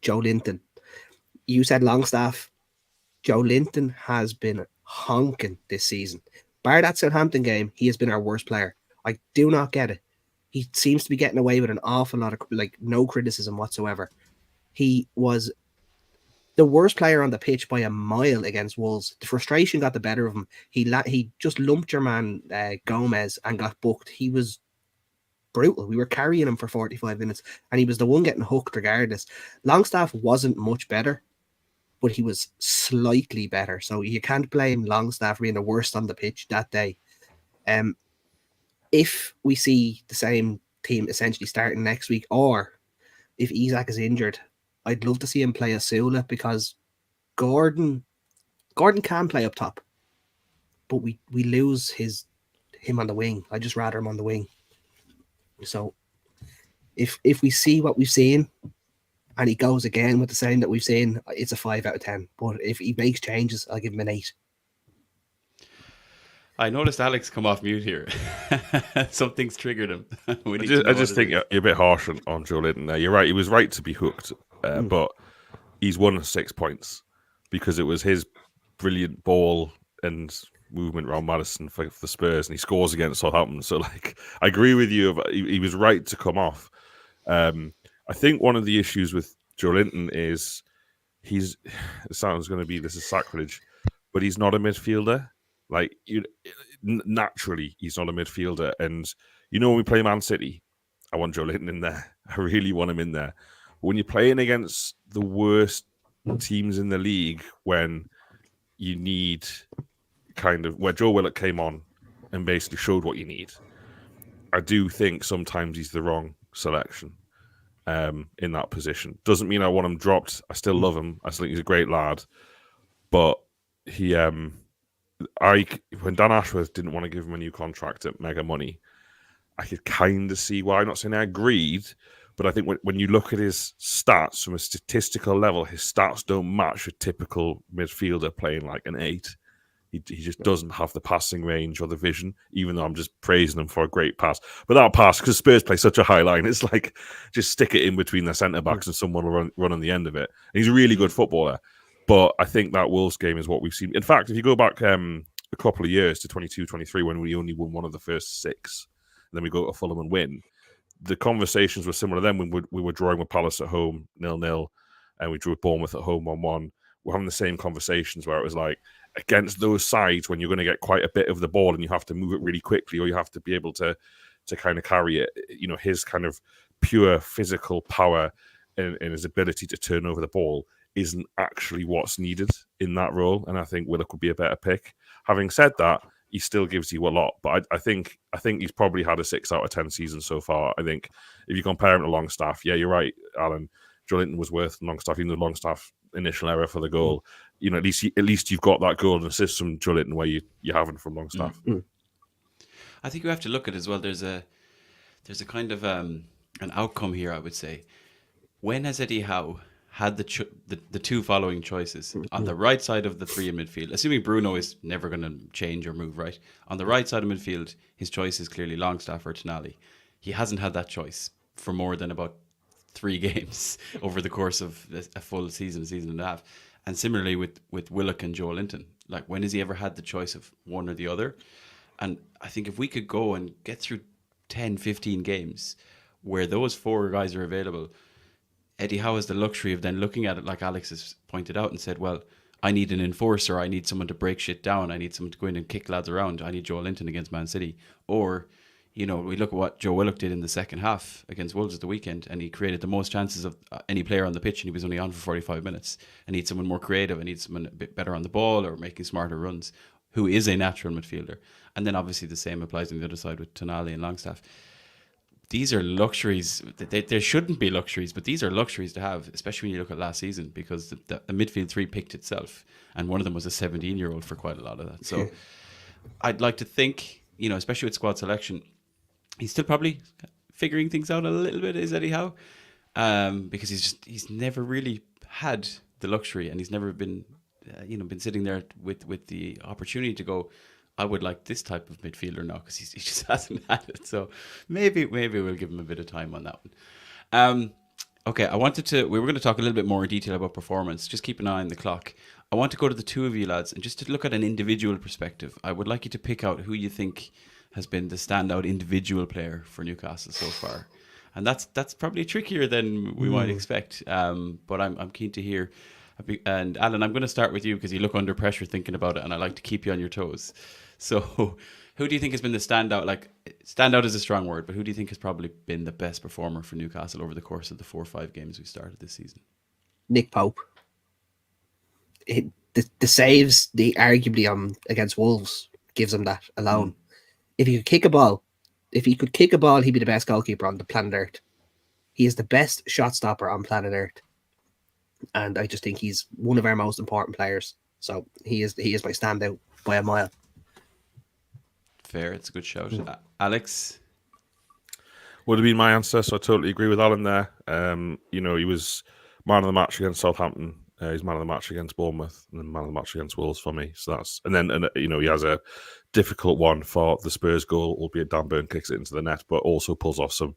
Joe Linton. You said Longstaff. Joe Linton has been honking this season. Bar that Southampton game, he has been our worst player. I do not get it. He seems to be getting away with an awful lot of no criticism whatsoever. He was the worst player on the pitch by a mile against Wolves. The frustration got the better of him. He just lumped your man Gomez and got booked. He was brutal. We were carrying him for 45 minutes and he was the one getting hooked regardless. Longstaff wasn't much better, but he was slightly better. So you can't blame Longstaff being the worst on the pitch that day. If we see the same team essentially starting next week, or if Isak is injured, I'd love to see him play Asula because Gordon can play up top, but we lose him on the wing. I just rather him on the wing. So if we see what we've seen and he goes again with the same that we've seen, it's a 5 out of 10. But if he makes changes, I'll give him an 8. I noticed Alex come off mute here. Something's triggered him. I just think you're a bit harsh on Joe Linton there. You're right. He was right to be hooked, but he's won 6 points because it was his brilliant ball and movement around Madison for the Spurs, and he scores against Southampton. So, like, I agree with you. He was right to come off. I think one of the issues with Joe Linton is it sounds going to be, this is sacrilege, but he's not a midfielder. Like, naturally, he's not a midfielder. And, when we play Man City, I want Joe Linton in there. I really want him in there. But when you're playing against the worst teams in the league, when you need where Joe Willock came on and basically showed what you need, I do think sometimes he's the wrong selection in that position. Doesn't mean I want him dropped. I still love him. I still think he's a great lad. But he... when Dan Ashworth didn't want to give him a new contract at mega money, I could kind of see why. I'm not saying I agreed, but I think when you look at his stats from a statistical level, his stats don't match a typical midfielder playing like an 8. He just doesn't have the passing range or the vision, even though I'm just praising him for a great pass. But that pass, because Spurs play such a high line, it's like just stick it in between the centre-backs and someone will run on the end of it. And he's a really good footballer. But I think that Wolves game is what we've seen. In fact, if you go back a couple of years to 22-23, when we only won one of the first 6, and then we go to Fulham and win, the conversations were similar then. When we were drawing with Palace at home 0-0, and we drew with Bournemouth at home 1-1. We're having the same conversations where it was like, against those sides, when you're going to get quite a bit of the ball and you have to move it really quickly, or you have to be able to kind of carry it, his kind of pure physical power and his ability to turn over the ball isn't actually what's needed in that role. And I think Willock would be a better pick. Having said that, he still gives you a lot. But I think he's probably had a 6 out of 10 season so far. I think if you compare him to Longstaff, yeah, you're right, Alan. Joe Linton was worth Longstaff, even the Longstaff initial error for the goal. At least you've got that goal and assist from Joe Linton where you haven't from Longstaff. I think you have to look at it as well. There's a kind of an outcome here, I would say. When has Eddie Howe had the 2 following choices on the right side of the 3 in midfield, assuming Bruno is never going to change or move, right? On the right side of midfield, his choice is clearly Longstaff or Tonali. He hasn't had that choice for more than about 3 games over the course of a full season and a half. And similarly with Willock and Joe Linton, like, when has he ever had the choice of one or the other? And I think if we could go and get through 10, 15 games where those 4 guys are available, Eddie Howe has the luxury of then looking at it, like Alex has pointed out, and said, well, I need an enforcer. I need someone to break shit down. I need someone to go in and kick lads around. I need Joe Linton against Man City. Or, we look at what Joe Willock did in the second half against Wolves at the weekend, and he created the most chances of any player on the pitch, and he was only on for 45 minutes. I need someone more creative. I need someone a bit better on the ball or making smarter runs, who is a natural midfielder. And then obviously the same applies on the other side with Tonali and Longstaff. These are luxuries. There shouldn't be luxuries, but these are luxuries to have, especially when you look at last season, because the midfield 3 picked itself, and one of them was a 17-year-old for quite a lot of that. So I'd like to think, especially with squad selection, he's still probably figuring things out a little bit, is Eddie Howe, because he's never really had the luxury, and he's never been been sitting there with the opportunity to go, I would like this type of midfielder now, because he just hasn't had it. So maybe we'll give him a bit of time on that one. Okay, we were going to talk a little bit more in detail about performance. Just keep an eye on the clock. I want to go to the two of you lads, and just to look at an individual perspective, I would like you to pick out who you think has been the standout individual player for Newcastle so far. And that's probably trickier than we might expect. But I'm keen to hear. And Alan, I'm going to start with you because you look under pressure thinking about it, and I like to keep you on your toes. So who do you think has been the standout? Like, standout is a strong word, but who do you think has probably been the best performer for Newcastle over the course of the 4 or 5 games we started this season? Nick Pope. The saves, arguably against Wolves, gives him that alone. If he could kick a ball, he'd be the best goalkeeper on the planet Earth. He is the best shot stopper on planet Earth. And I just think he's one of our most important players. So he is my standout by a mile. Fair, it's a good shout. Alex? Would have been my answer, so I totally agree with Alan there. He was man of the match against Southampton. He's man of the match against Bournemouth, and then man of the match against Wolves for me. So he has a difficult one for the Spurs goal, albeit Dan Burn kicks it into the net, but also pulls off there's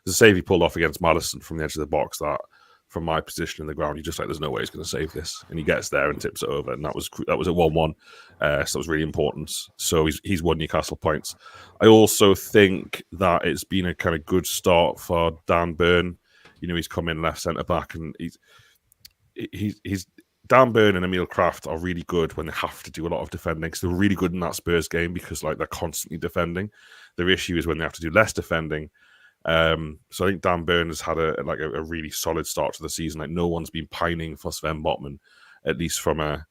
a save he pulled off against Maddison from the edge of the box that, from my position in the ground, you're just like, there's no way he's going to save this, and he gets there and tips it over, and that was at 1-1. So that was really important. So he's won Newcastle points. I also think that it's been a kind of good start for Dan Burn. He's come in left centre back, and he's Dan Burn and Emil Kraft are really good when they have to do a lot of defending. So they're really good in that Spurs game because they're constantly defending. Their issue is when they have to do less defending. So I think Dan Burn has had a really solid start to the season. Like, no one's been pining for Sven Botman, at least from a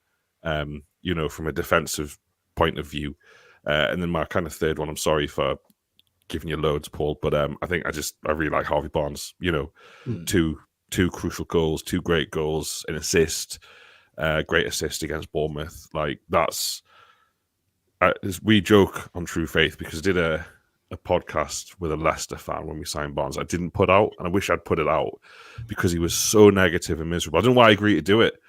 defensive point of view. And then my kind of third one, I'm sorry for giving you loads, Paul, but I think I really like Harvey Barnes. Two crucial goals, 2 great goals, an assist, great assist against Bournemouth. Like, we joke on True Faith because I did a podcast with a Leicester fan when we signed Barnes. I didn't put out, and I wish I'd put it out because he was so negative and miserable. I don't know why I agreed to do it,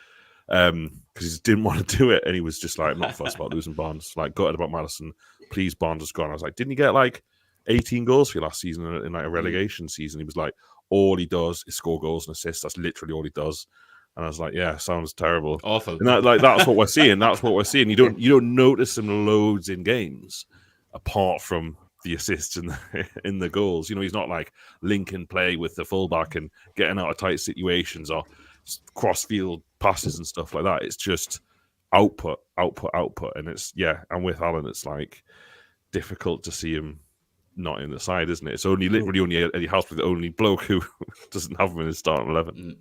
because he just didn't want to do it, and he was just like, I'm not fussed about losing Barnes. Like, gutted about Maddison. Please, Barnes is gone. I was like, didn't he get like 18 goals for you last season in like a relegation season? He was like, all he does is score goals and assists. That's literally all he does. And I was like, yeah, sounds terrible. Awful. And that's what we're seeing. That's what we're seeing. You don't notice him loads in games, apart from the assists in the goals. He's not like linking play with the fullback and getting out of tight situations or cross-field passes and stuff like that. It's just output. And and with Alan, it's like difficult to see him not in the side, isn't it? It's literally only Eddie House, the only bloke who doesn't have him in his starting 11.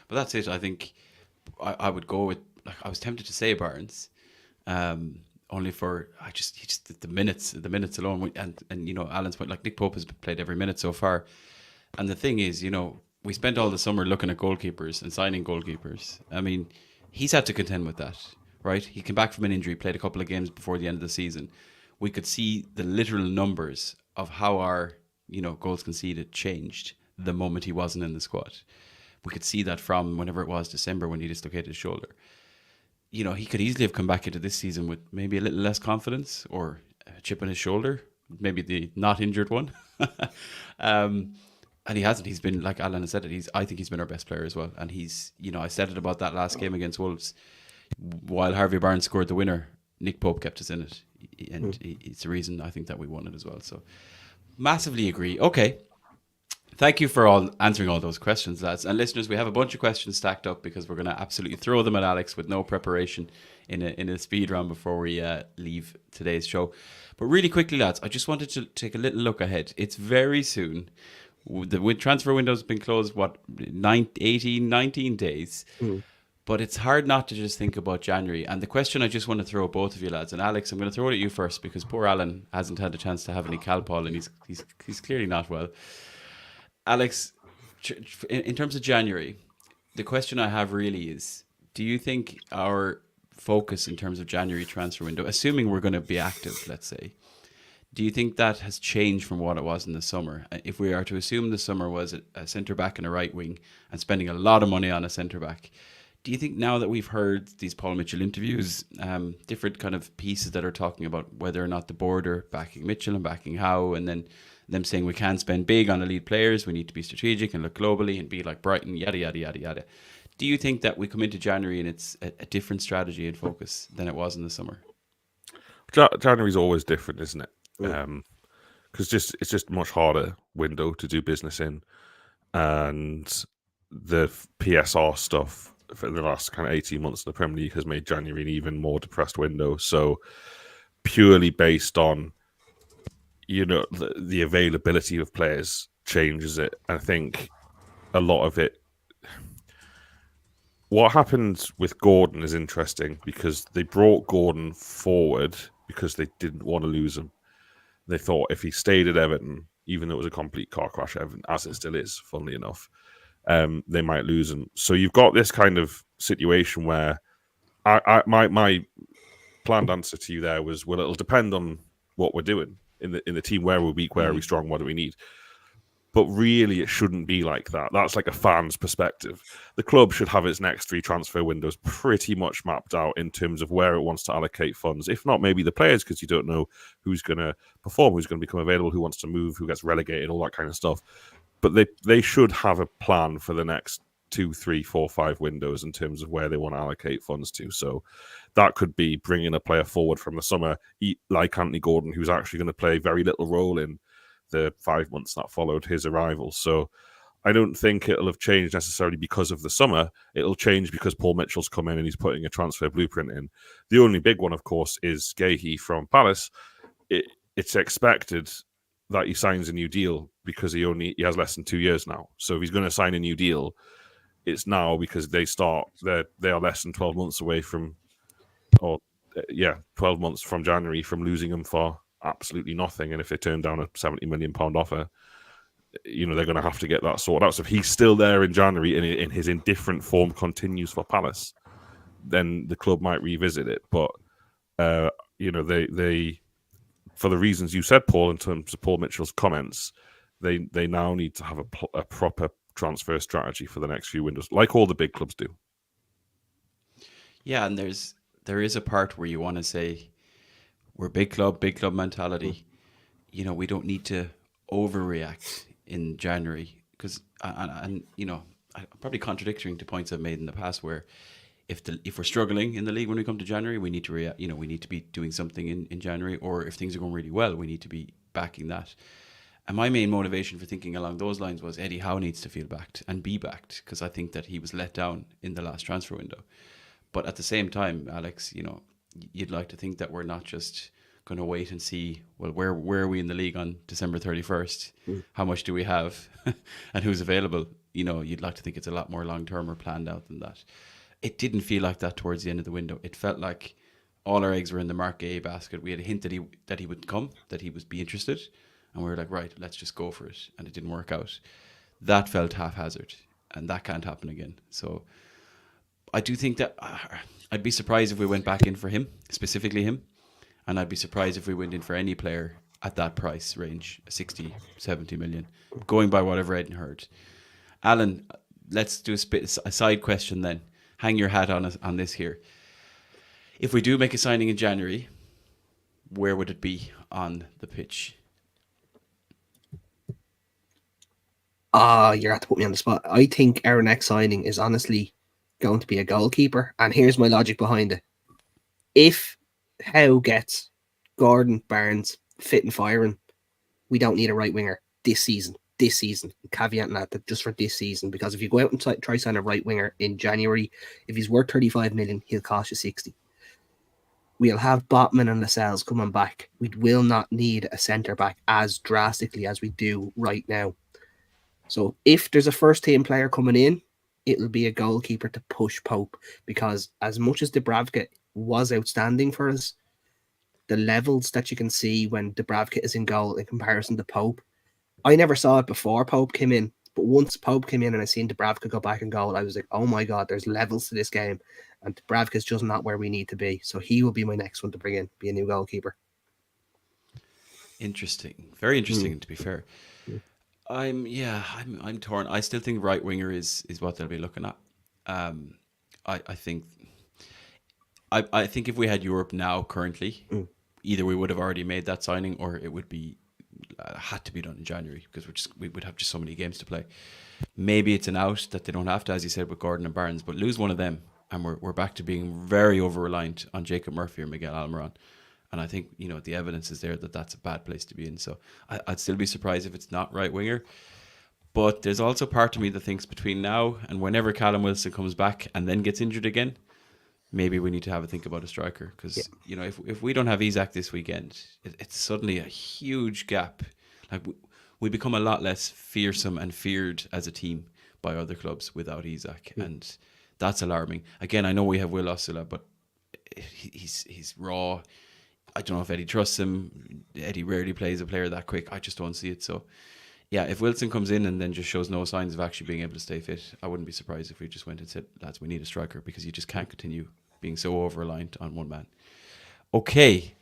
But that's it. I think I would go with, I was tempted to say Barnes, only for the minutes alone, and Alan's point, like, Nick Pope has played every minute so far, and the thing is, we spent all the summer looking at goalkeepers and signing goalkeepers. I mean, he's had to contend with that, right? He came back from an injury, played a couple of games before the end of the season. We could see the literal numbers of how our goals conceded changed the moment he wasn't in the squad. We could see that from whenever it was December when he dislocated his shoulder. He could easily have come back into this season with maybe a little less confidence or a chip on his shoulder, maybe the not injured one. And he hasn't. He's been, like Alan has said it, I think he's been our best player as well. And he's, I said it about that last game against Wolves. While Harvey Barnes scored the winner, Nick Pope kept us in it. And it's the reason I think that we won it as well. So massively agree. Okay. Thank you for answering all those questions, lads. And listeners, we have a bunch of questions stacked up because we're going to absolutely throw them at Alex with no preparation in a speed round before we leave today's show. But really quickly, lads, I just wanted to take a little look ahead. It's very soon. The transfer window's been closed, 18, 19 days. But it's hard not to just think about January. And the question I just want to throw at both of you, lads, and Alex, I'm going to throw it at you first because poor Alan hasn't had a chance to have any Calpol, and he's clearly not well. Alex, in terms of January, the question I have really is, do you think our focus in terms of January transfer window, assuming we're going to be active, let's say, do you think that has changed from what it was in the summer? If we are to assume the summer was a centre-back and a right wing and spending a lot of money on a centre-back, Do you think now that we've heard these Paul Mitchell interviews, different kind of pieces that are talking about whether or not the board are backing Mitchell and backing Howe, and then them saying we can't spend big on elite players, we need to be strategic and look globally and be like Brighton, yada, yada, yada, yada. Do you think that we come into January and it's a different strategy and focus than it was in the summer? January's always different, isn't it? Because it's just a much harder window to do business in. And the PSR stuff for the last kind of 18 months in the Premier League has made January an even more depressed window. So purely based on, the availability of players changes it. I think a lot of it. What happened with Gordon is interesting because they brought Gordon forward because they didn't want to lose him. They thought if he stayed at Everton, even though it was a complete car crash, as it still is, funnily enough, they might lose him. So you've got this kind of situation where my planned answer to you there was, well, it'll depend on what we're doing in the team. Where we're weak, where are we strong, what do we need? But really, it shouldn't be like that. That's like a fan's perspective. The club should have its next 3 transfer windows pretty much mapped out in terms of where it wants to allocate funds. If not, maybe the players, because you don't know who's going to perform, who's going to become available, who wants to move, who gets relegated, all that kind of stuff. But they should have a plan for the next 2, 3, 4, 5 windows in terms of where they want to allocate funds to. So that could be bringing a player forward from the summer, like Anthony Gordon, who's actually going to play very little role in the 5 months that followed his arrival. So I don't think it'll have changed necessarily because of the summer. It'll change because Paul Mitchell's come in and he's putting a transfer blueprint in. The only big one, of course, is Gahey from Palace. It's expected that he signs a new deal because he has less than 2 years now. So if he's going to sign a new deal, it's now, because they are less than 12 months away from, 12 months from January, from losing him for absolutely nothing. And if they turn down a £70 million offer, they're going to have to get that sorted out. So if he's still there in January and his indifferent form continues for Palace, then the club might revisit it. But they for the reasons you said, Paul, in terms of Paul Mitchell's comments, they now need to have a proper transfer strategy for the next few windows, like all the big clubs do. Yeah, and there is a part where you want to say, we're big club mentality. We don't need to overreact in January because, I'm probably contradicting to points I've made in the past where if we're struggling in the league when we come to January, we need to react. We need to be doing something in January, or if things are going really well, we need to be backing that. And my main motivation for thinking along those lines was Eddie Howe needs to feel backed and be backed, because I think that he was let down in the last transfer window. But at the same time, Alex, you'd like to think that we're not just going to wait and see, well, where are we in the league on December 31st? How much do we have and who's available? You'd like to think it's a lot more long-term or planned out than that. It didn't feel like that towards the end of the window. It felt like all our eggs were in the Mark Gay basket. We had a hint that he would come, that he would be interested. And we were like, right, let's just go for it. And it didn't work out. That felt haphazard. And that can't happen again. So I do think that I'd be surprised if we went back in for him, specifically him. And I'd be surprised if we went in for any player at that price range, 60, 70 million, going by whatever Ed heard. Alan, let's do a side question then. Hang your hat on this here. If we do make a signing in January, where would it be on the pitch? You're going to have to put me on the spot. I think our next signing is honestly going to be a goalkeeper. And here's my logic behind it. If Howe gets Gordon, Barnes fit and firing, we don't need a right winger this season. Caveating that just for this season, because if you go out and try to sign a right winger in January, if he's worth 35 million, he'll cost you 60. We'll have Botman and Lascelles coming back. We will not need a centre back as drastically as we do right now. So if there's a first team player coming in, it'll be a goalkeeper to push Pope, because as much as Dubravka was outstanding for us, the levels that you can see when Dubravka is in goal in comparison to Pope, I never saw it before Pope came in, but once Pope came in and I seen Dubravka go back in goal, I was like, oh my God, there's levels to this game, and Dubravka's just not where we need to be. So he will be my next one to bring in, be a new goalkeeper. Interesting. Very interesting, to be fair. I'm torn. I still think right winger is what they'll be looking at. I think I think if we had Europe now currently, either we would have already made that signing or it would be had to be done in January because we would have just so many games to play. Maybe it's an out that they don't have to, as you said, with Gordon and Barnes, but lose one of them and we're back to being very over-reliant on Jacob Murphy or Miguel Almiron. And I think, the evidence is there that that's a bad place to be in. So I'd still be surprised if it's not right winger. But there's also part of me that thinks between now and whenever Callum Wilson comes back and then gets injured again, maybe we need to have a think about a striker. Because, if we don't have Isak this weekend, it's suddenly a huge gap. Like we become a lot less fearsome and feared as a team by other clubs without Isak. Yeah. And that's alarming. Again, I know we have Will Osula, but he's raw. I don't know if Eddie trusts him. Eddie rarely plays a player that quick. I just don't see it. So, yeah, if Wilson comes in and then just shows no signs of actually being able to stay fit, I wouldn't be surprised if we just went and said, lads, we need a striker because you just can't continue being so over-reliant on one man. Okay,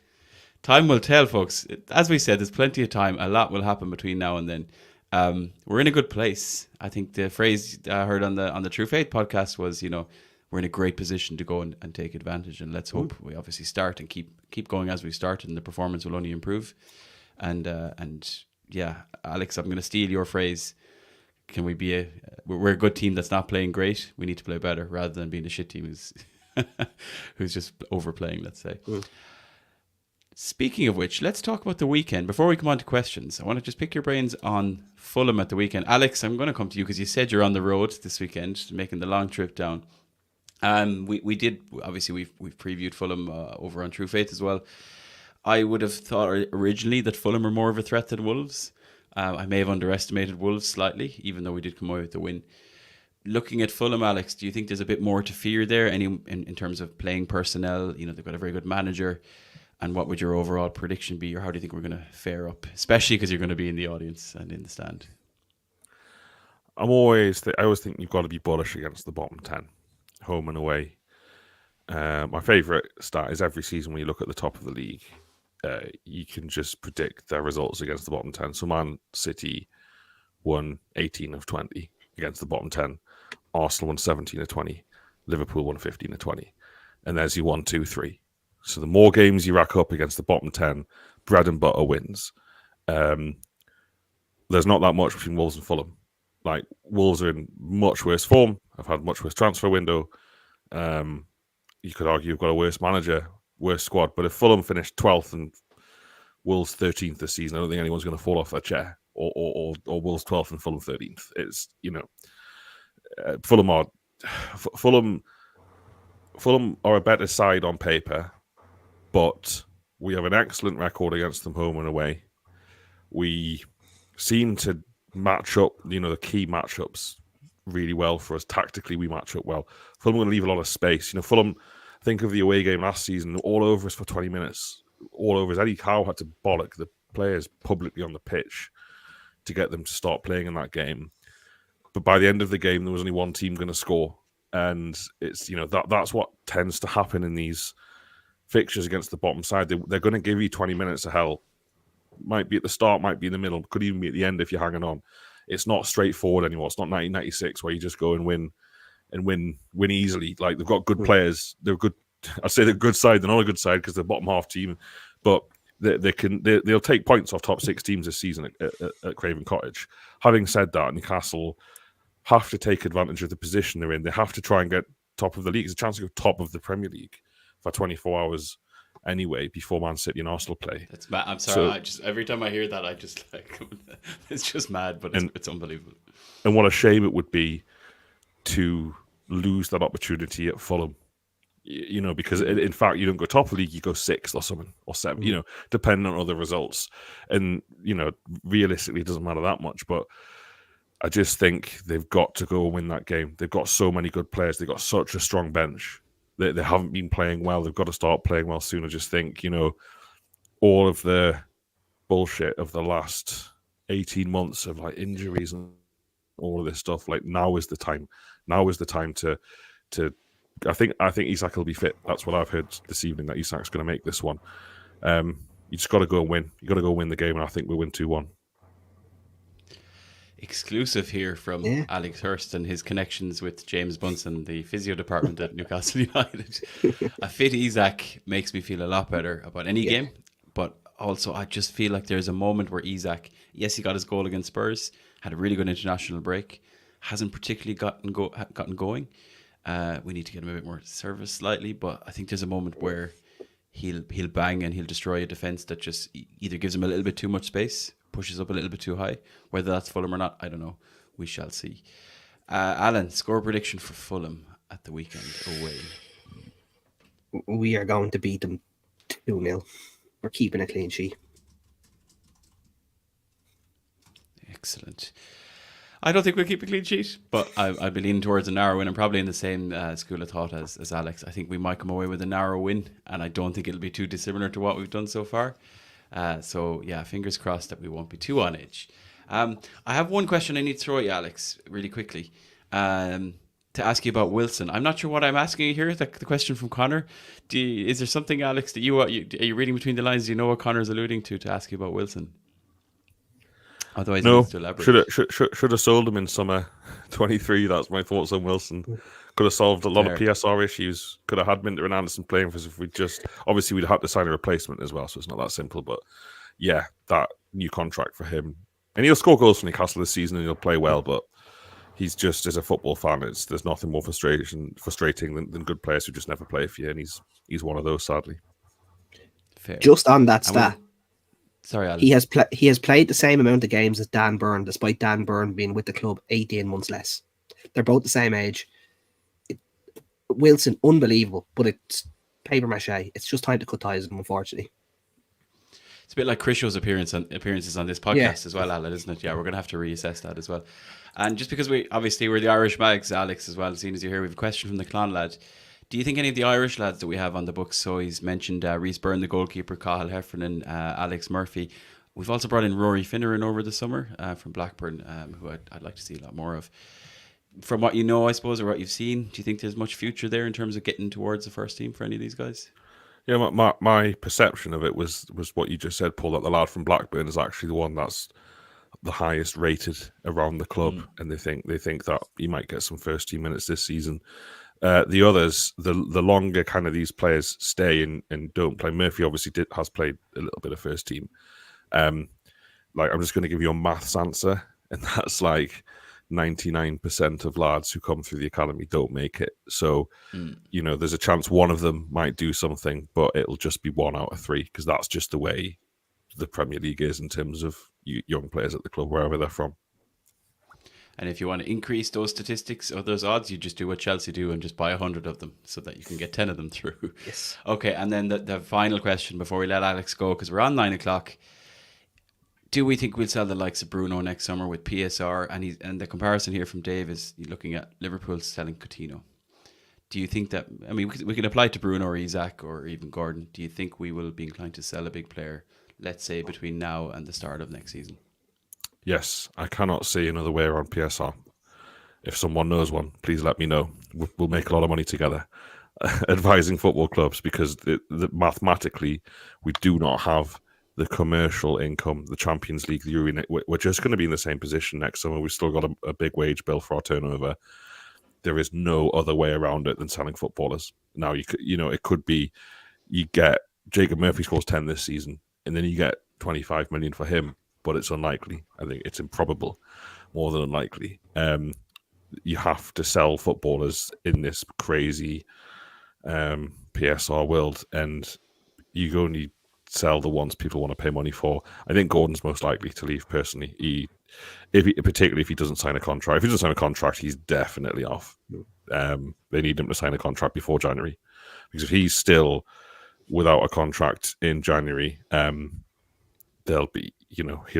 time will tell, folks. As we said, there's plenty of time. A lot will happen between now and then. We're in a good place. I think the phrase I heard on the True Faith podcast was, we're in a great position to go and take advantage, and let's hope we obviously start and keep going as we started, and the performance will only improve. And yeah, Alex, I'm going to steal your phrase. Can we be we're a good team that's not playing great? We need to play better rather than being a shit team who's just overplaying, let's say. Speaking of which, let's talk about the weekend. Before we come on to questions, I want to just pick your brains on Fulham at the weekend. Alex, I'm going to come to you because you said you're on the road this weekend, making the long trip down. We did, obviously we've previewed Fulham over on True Faith as well. I would have thought originally that Fulham are more of a threat than Wolves. I may have underestimated Wolves slightly, even though we did come away with the win. Looking at Fulham, Alex, do you think there's a bit more to fear there in terms of playing personnel? They've got a very good manager. And what would your overall prediction be, or how do you think we're going to fare up, especially because you're going to be in the audience and in the stand? I always think you've got to be bullish against the bottom 10. Home and away. My favourite stat is every season when you look at the top of the league, you can just predict their results against the bottom 10. So Man City won 18 of 20 against the bottom 10. Arsenal won 17 of 20. Liverpool won 15 of 20. And there's your 1, 2, 3. So the more games you rack up against the bottom 10, bread and butter wins. There's not that much between Wolves and Fulham. Like, Wolves are in much worse form. I've had much worse transfer window. You could argue you've got a worse manager, worse squad. But if Fulham finished 12th and Wolves 13th this season, I don't think anyone's going to fall off their chair. Or Wolves 12th and Fulham 13th. It's, Fulham are a better side on paper, but we have an excellent record against them home and away. We seem to match up, the key matchups really well for us. Tactically, we match up well. Fulham are going to leave a lot of space. Fulham, think of the away game last season, all over us for 20 minutes. All over us. Eddie Howe had to bollock the players publicly on the pitch to get them to start playing in that game. But by the end of the game, there was only one team going to score. And it's, that's what tends to happen in these fixtures against the bottom side. They're going to give you 20 minutes of hell. Might be at the start, might be in the middle, could even be at the end if you're hanging on. It's not straightforward anymore. It's not 1996 where you just go and win easily. Like, they've got good players. They're good. I'd say they're a good side. They're not a good side because they're bottom half team, but they'll take points off top 6 teams this season at Craven Cottage. Having said that, Newcastle have to take advantage of the position they're in. They have to try and get top of the league. There's a chance to go top of the Premier League for 24 hours anyway before Man City and Arsenal play. That's mad. I'm sorry. Every time I hear that, I just it's just mad, but it's unbelievable. And what a shame it would be to lose that opportunity at Fulham. Because in fact, you don't go top of the league, you go 6th or something, or 7th, depending on other results. And, realistically, it doesn't matter that much. But I just think they've got to go and win that game. They've got so many good players. They've got such a strong bench. They haven't been playing well. They've got to start playing well soon. I just think, all of the bullshit of the last 18 months of like injuries and all of this stuff, like now is the time. Now is the time to I think Isak will be fit. That's what I've heard this evening, that Isak's going to make this one. You just got to go and win. You got to go win the game, and I think we'll win 2-1. exclusive here from Alex Hurst and his connections with James Bunsen, the physio department at Newcastle United. A fit Isak makes me feel a lot better about any game, but also I just feel like there's a moment where Isak, yes, he got his goal against Spurs, had a really good international break, hasn't particularly gotten going. We need to get him a bit more service slightly, but I think there's a moment where he'll bang and he'll destroy a defence that just either gives him a little bit too much space, pushes up a little bit too high. Whether that's Fulham or not, I don't know. We shall see. Alan, score prediction for Fulham at the weekend away. We are going to beat them 2-0. We're keeping a clean sheet. Excellent. I don't think we'll keep a clean sheet, but I'd be leaning towards a narrow win. I'm probably in the same school of thought as Alex. I think we might come away with a narrow win, and I don't think it'll be too dissimilar to what we've done so far. So, yeah, fingers crossed that we won't be too on edge. I have one question I need to throw at you, Alex, really quickly, to ask you about Wilson. I'm not sure what I'm asking you here, the question from Connor. Is there something, Alex, that are you reading between the lines? Do you know what Connor's alluding to ask you about Wilson? Otherwise, no, he needs to elaborate. Should have sold him in summer 23. That's my thoughts on Wilson. Could have solved a lot of PSR issues. Could have had Minter and Anderson playing for us if we just... Obviously, we'd have to sign a replacement as well, so it's not that simple. But yeah, that new contract for him. And he'll score goals for Newcastle this season and he'll play well, but he's just, as a football fan, there's nothing more frustrating than good players who just never play for you, and he's one of those, sadly. Fair. Just on that stat, sorry, Alan. he has played the same amount of games as Dan Burn, despite Dan Burn being with the club 18 months less. They're both the same age. Wilson, unbelievable, but it's paper mache. It's just time to cut ties with him, unfortunately. It's a bit like Crisho's appearances on this podcast as well, Alan, isn't it? Yeah, we're going to have to reassess that as well. And just because we're the Irish Mags, Alex, as well, seeing as you're here, we have a question from the Clon lad. Do you think any of the Irish lads that we have on the books, so he's mentioned Rhys Byrne, the goalkeeper, Cahill Heffernan, Alex Murphy. We've also brought in Rory Finneran over the summer from Blackburn, who I'd like to see a lot more of. From what you know, I suppose, or what you've seen, do you think there's much future there in terms of getting towards the first team for any of these guys? Yeah, my perception of it was what you just said, Paul, that the lad from Blackburn is actually the one that's the highest rated around the club, and they think that he might get some first team minutes this season. The others, the longer kind of these players stay and don't play. Murphy obviously has played a little bit of first team. I'm just going to give you a maths answer, and that's like 99% of lads who come through the academy don't make it. So, there's a chance one of them might do something, but it'll just be 1 out of 3 because that's just the way the Premier League is in terms of young players at the club, wherever they're from. And if you want to increase those statistics or those odds, you just do what Chelsea do and just buy 100 of them so that you can get 10 of them through. Yes. Okay, and then the final question before we let Alex go, because we're on 9 o'clock. Do we think we'll sell the likes of Bruno next summer with PSR? And the comparison here from Dave is looking at Liverpool selling Coutinho. Do you think that, we can apply it to Bruno or Isak or even Gordon. Do you think we will be inclined to sell a big player, let's say, between now and the start of next season? Yes, I cannot see another way around PSR. If someone knows one, please let me know. We'll make a lot of money together advising football clubs because mathematically we do not have the commercial income, the Champions League, the Euro. We're just going to be in the same position next summer. We've still got a big wage bill for our turnover. There is no other way around it than selling footballers. Now, it could be you get Jacob Murphy scores 10 this season, and then you get 25 million for him, but it's unlikely. I think it's improbable, more than unlikely. You have to sell footballers in this crazy PSR world, and you only sell the ones people want to pay money for. I think Gordon's most likely to leave personally. Particularly if he doesn't sign a contract. If he doesn't sign a contract, he's definitely off. They need him to sign a contract before January, because if he's still without a contract in January, he'll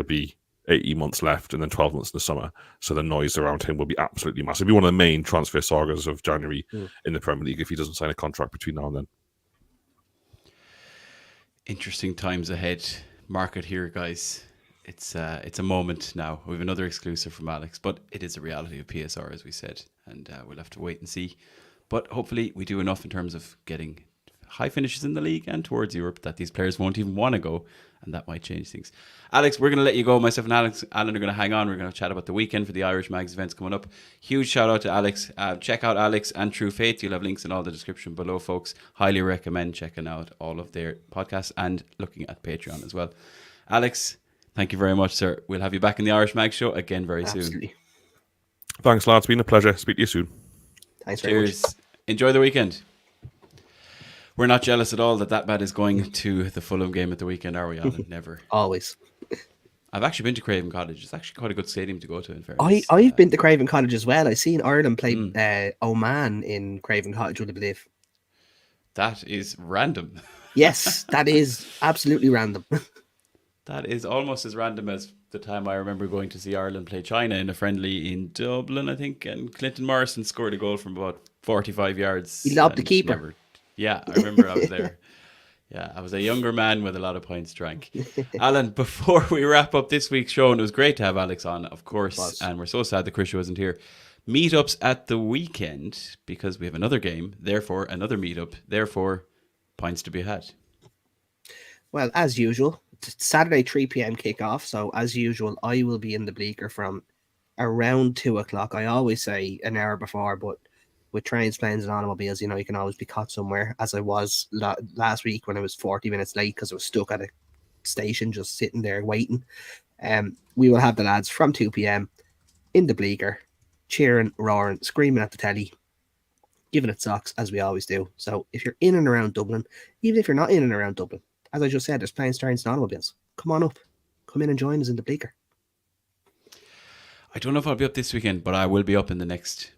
be 18 months left and then 12 months in the summer. So the noise around him will be absolutely massive. It'll be one of the main transfer sagas of January in the Premier League if he doesn't sign a contract between now and then. Interesting times ahead. Market here, guys. It's a moment now. We have another exclusive from Alex, but it is a reality of PSR, as we said, and we'll have to wait and see. But hopefully we do enough in terms of getting high finishes in the league and towards Europe that these players won't even want to go, and that might change things. Alex, we're going to let you go. Myself and Alan are going to hang on. We're going to chat about the weekend for the Irish Mags events coming up. Huge shout out to Alex. Check out Alex and True Faith. You'll have links in all the description below, folks. Highly recommend checking out all of their podcasts and looking at Patreon as well. Alex, thank you very much, sir. We'll have you back in the Irish Mag Show again very soon. Thanks, lads. Been a pleasure. Speak to you soon. Thanks very much. Enjoy the weekend. We're not jealous at all that man is going to the Fulham game at the weekend, are we, Alan? Never. Always. I've actually been to Craven Cottage. It's actually quite a good stadium to go to, in fairness. I've been to Craven Cottage as well. I've seen Ireland play Oman in Craven Cottage, would I believe. That is random. Yes, that is absolutely random. That is almost as random as the time I remember going to see Ireland play China in a friendly in Dublin, I think, and Clinton Morrison scored a goal from about 45 yards. He lobbed the keeper. Yeah, I remember I was there. Yeah, I was a younger man with a lot of pints drank. Alan, before we wrap up this week's show, and it was great to have Alex on, of course, and we're so sad that Krisha wasn't here. Meetups at the weekend, because we have another game, therefore another meetup, therefore pints to be had. Well, as usual, it's Saturday 3 p.m. kickoff. So as usual, I will be in the Bleaker from around 2 o'clock. I always say an hour before, but with trains, planes, and automobiles, you know, you can always be caught somewhere, as I was last week when I was 40 minutes late because I was stuck at a station just sitting there waiting. We will have the lads from 2 p.m. in the Bleaker, cheering, roaring, screaming at the telly, giving it socks, as we always do. So if you're in and around Dublin, even if you're not in and around Dublin, as I just said, there's planes, trains, and automobiles. Come on up. Come in and join us in the Bleaker. I don't know if I'll be up this weekend, but I will be up in the next...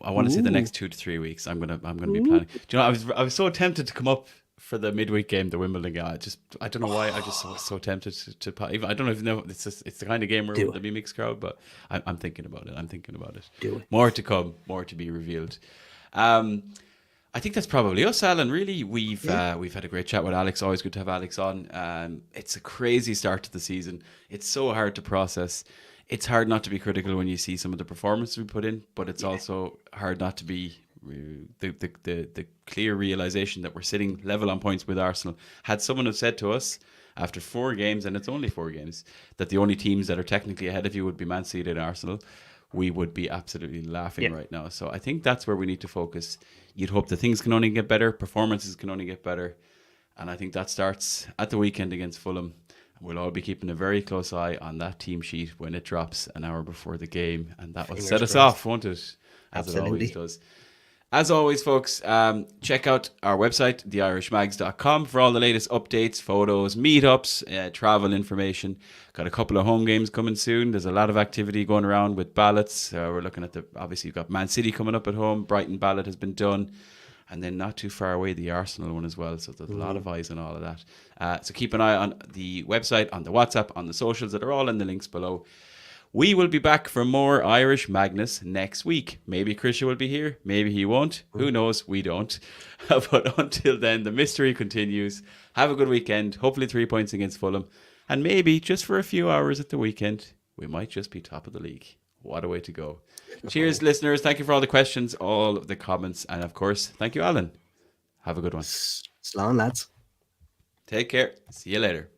I want to say the next 2 to 3 weeks. I'm gonna be planning. Do you know, I was so tempted to come up for the midweek game, the Wimbledon game. I don't know why. I just was so tempted to even. I don't even know. It's the kind of game where there'll be mixed crowd, but I'm thinking about it. Do it. More to come. More to be revealed. I think that's probably us, Alan. Really, we've had a great chat with Alex. Always good to have Alex on. It's a crazy start to the season. It's so hard to process. It's hard not to be critical when you see some of the performances we put in, but it's also hard not to be the clear realization that we're sitting level on points with Arsenal. Had someone have said to us after 4 games, and it's only 4 games, that the only teams that are technically ahead of you would be Man City and Arsenal, we would be absolutely laughing right now. So I think that's where we need to focus. You'd hope that things can only get better, performances can only get better, and I think that starts at the weekend against Fulham. We'll all be keeping a very close eye on that team sheet when it drops an hour before the game, and that will set us off, won't it? As it always does. As always, folks, check out our website, theirishmags.com, for all the latest updates, photos, meetups, travel information. Got a couple of home games coming soon. There's a lot of activity going around with ballots. We're looking at obviously you've got Man City coming up at home. Brighton ballot has been done. And then not too far away, the Arsenal one as well. So there's a lot of eyes on all of that. So keep an eye on the website, on the WhatsApp, on the socials that are all in the links below. We will be back for more Irish Magnus next week. Maybe Krisha will be here. Maybe he won't. Who knows? We don't. But until then, the mystery continues. Have a good weekend. Hopefully 3 points against Fulham. And maybe just for a few hours at the weekend, we might just be top of the league. What a way to go. Cheers, listeners. Thank you for all the questions, all of the comments. And of course, thank you, Alan. Have a good one. Slán, lads. Take care. See you later.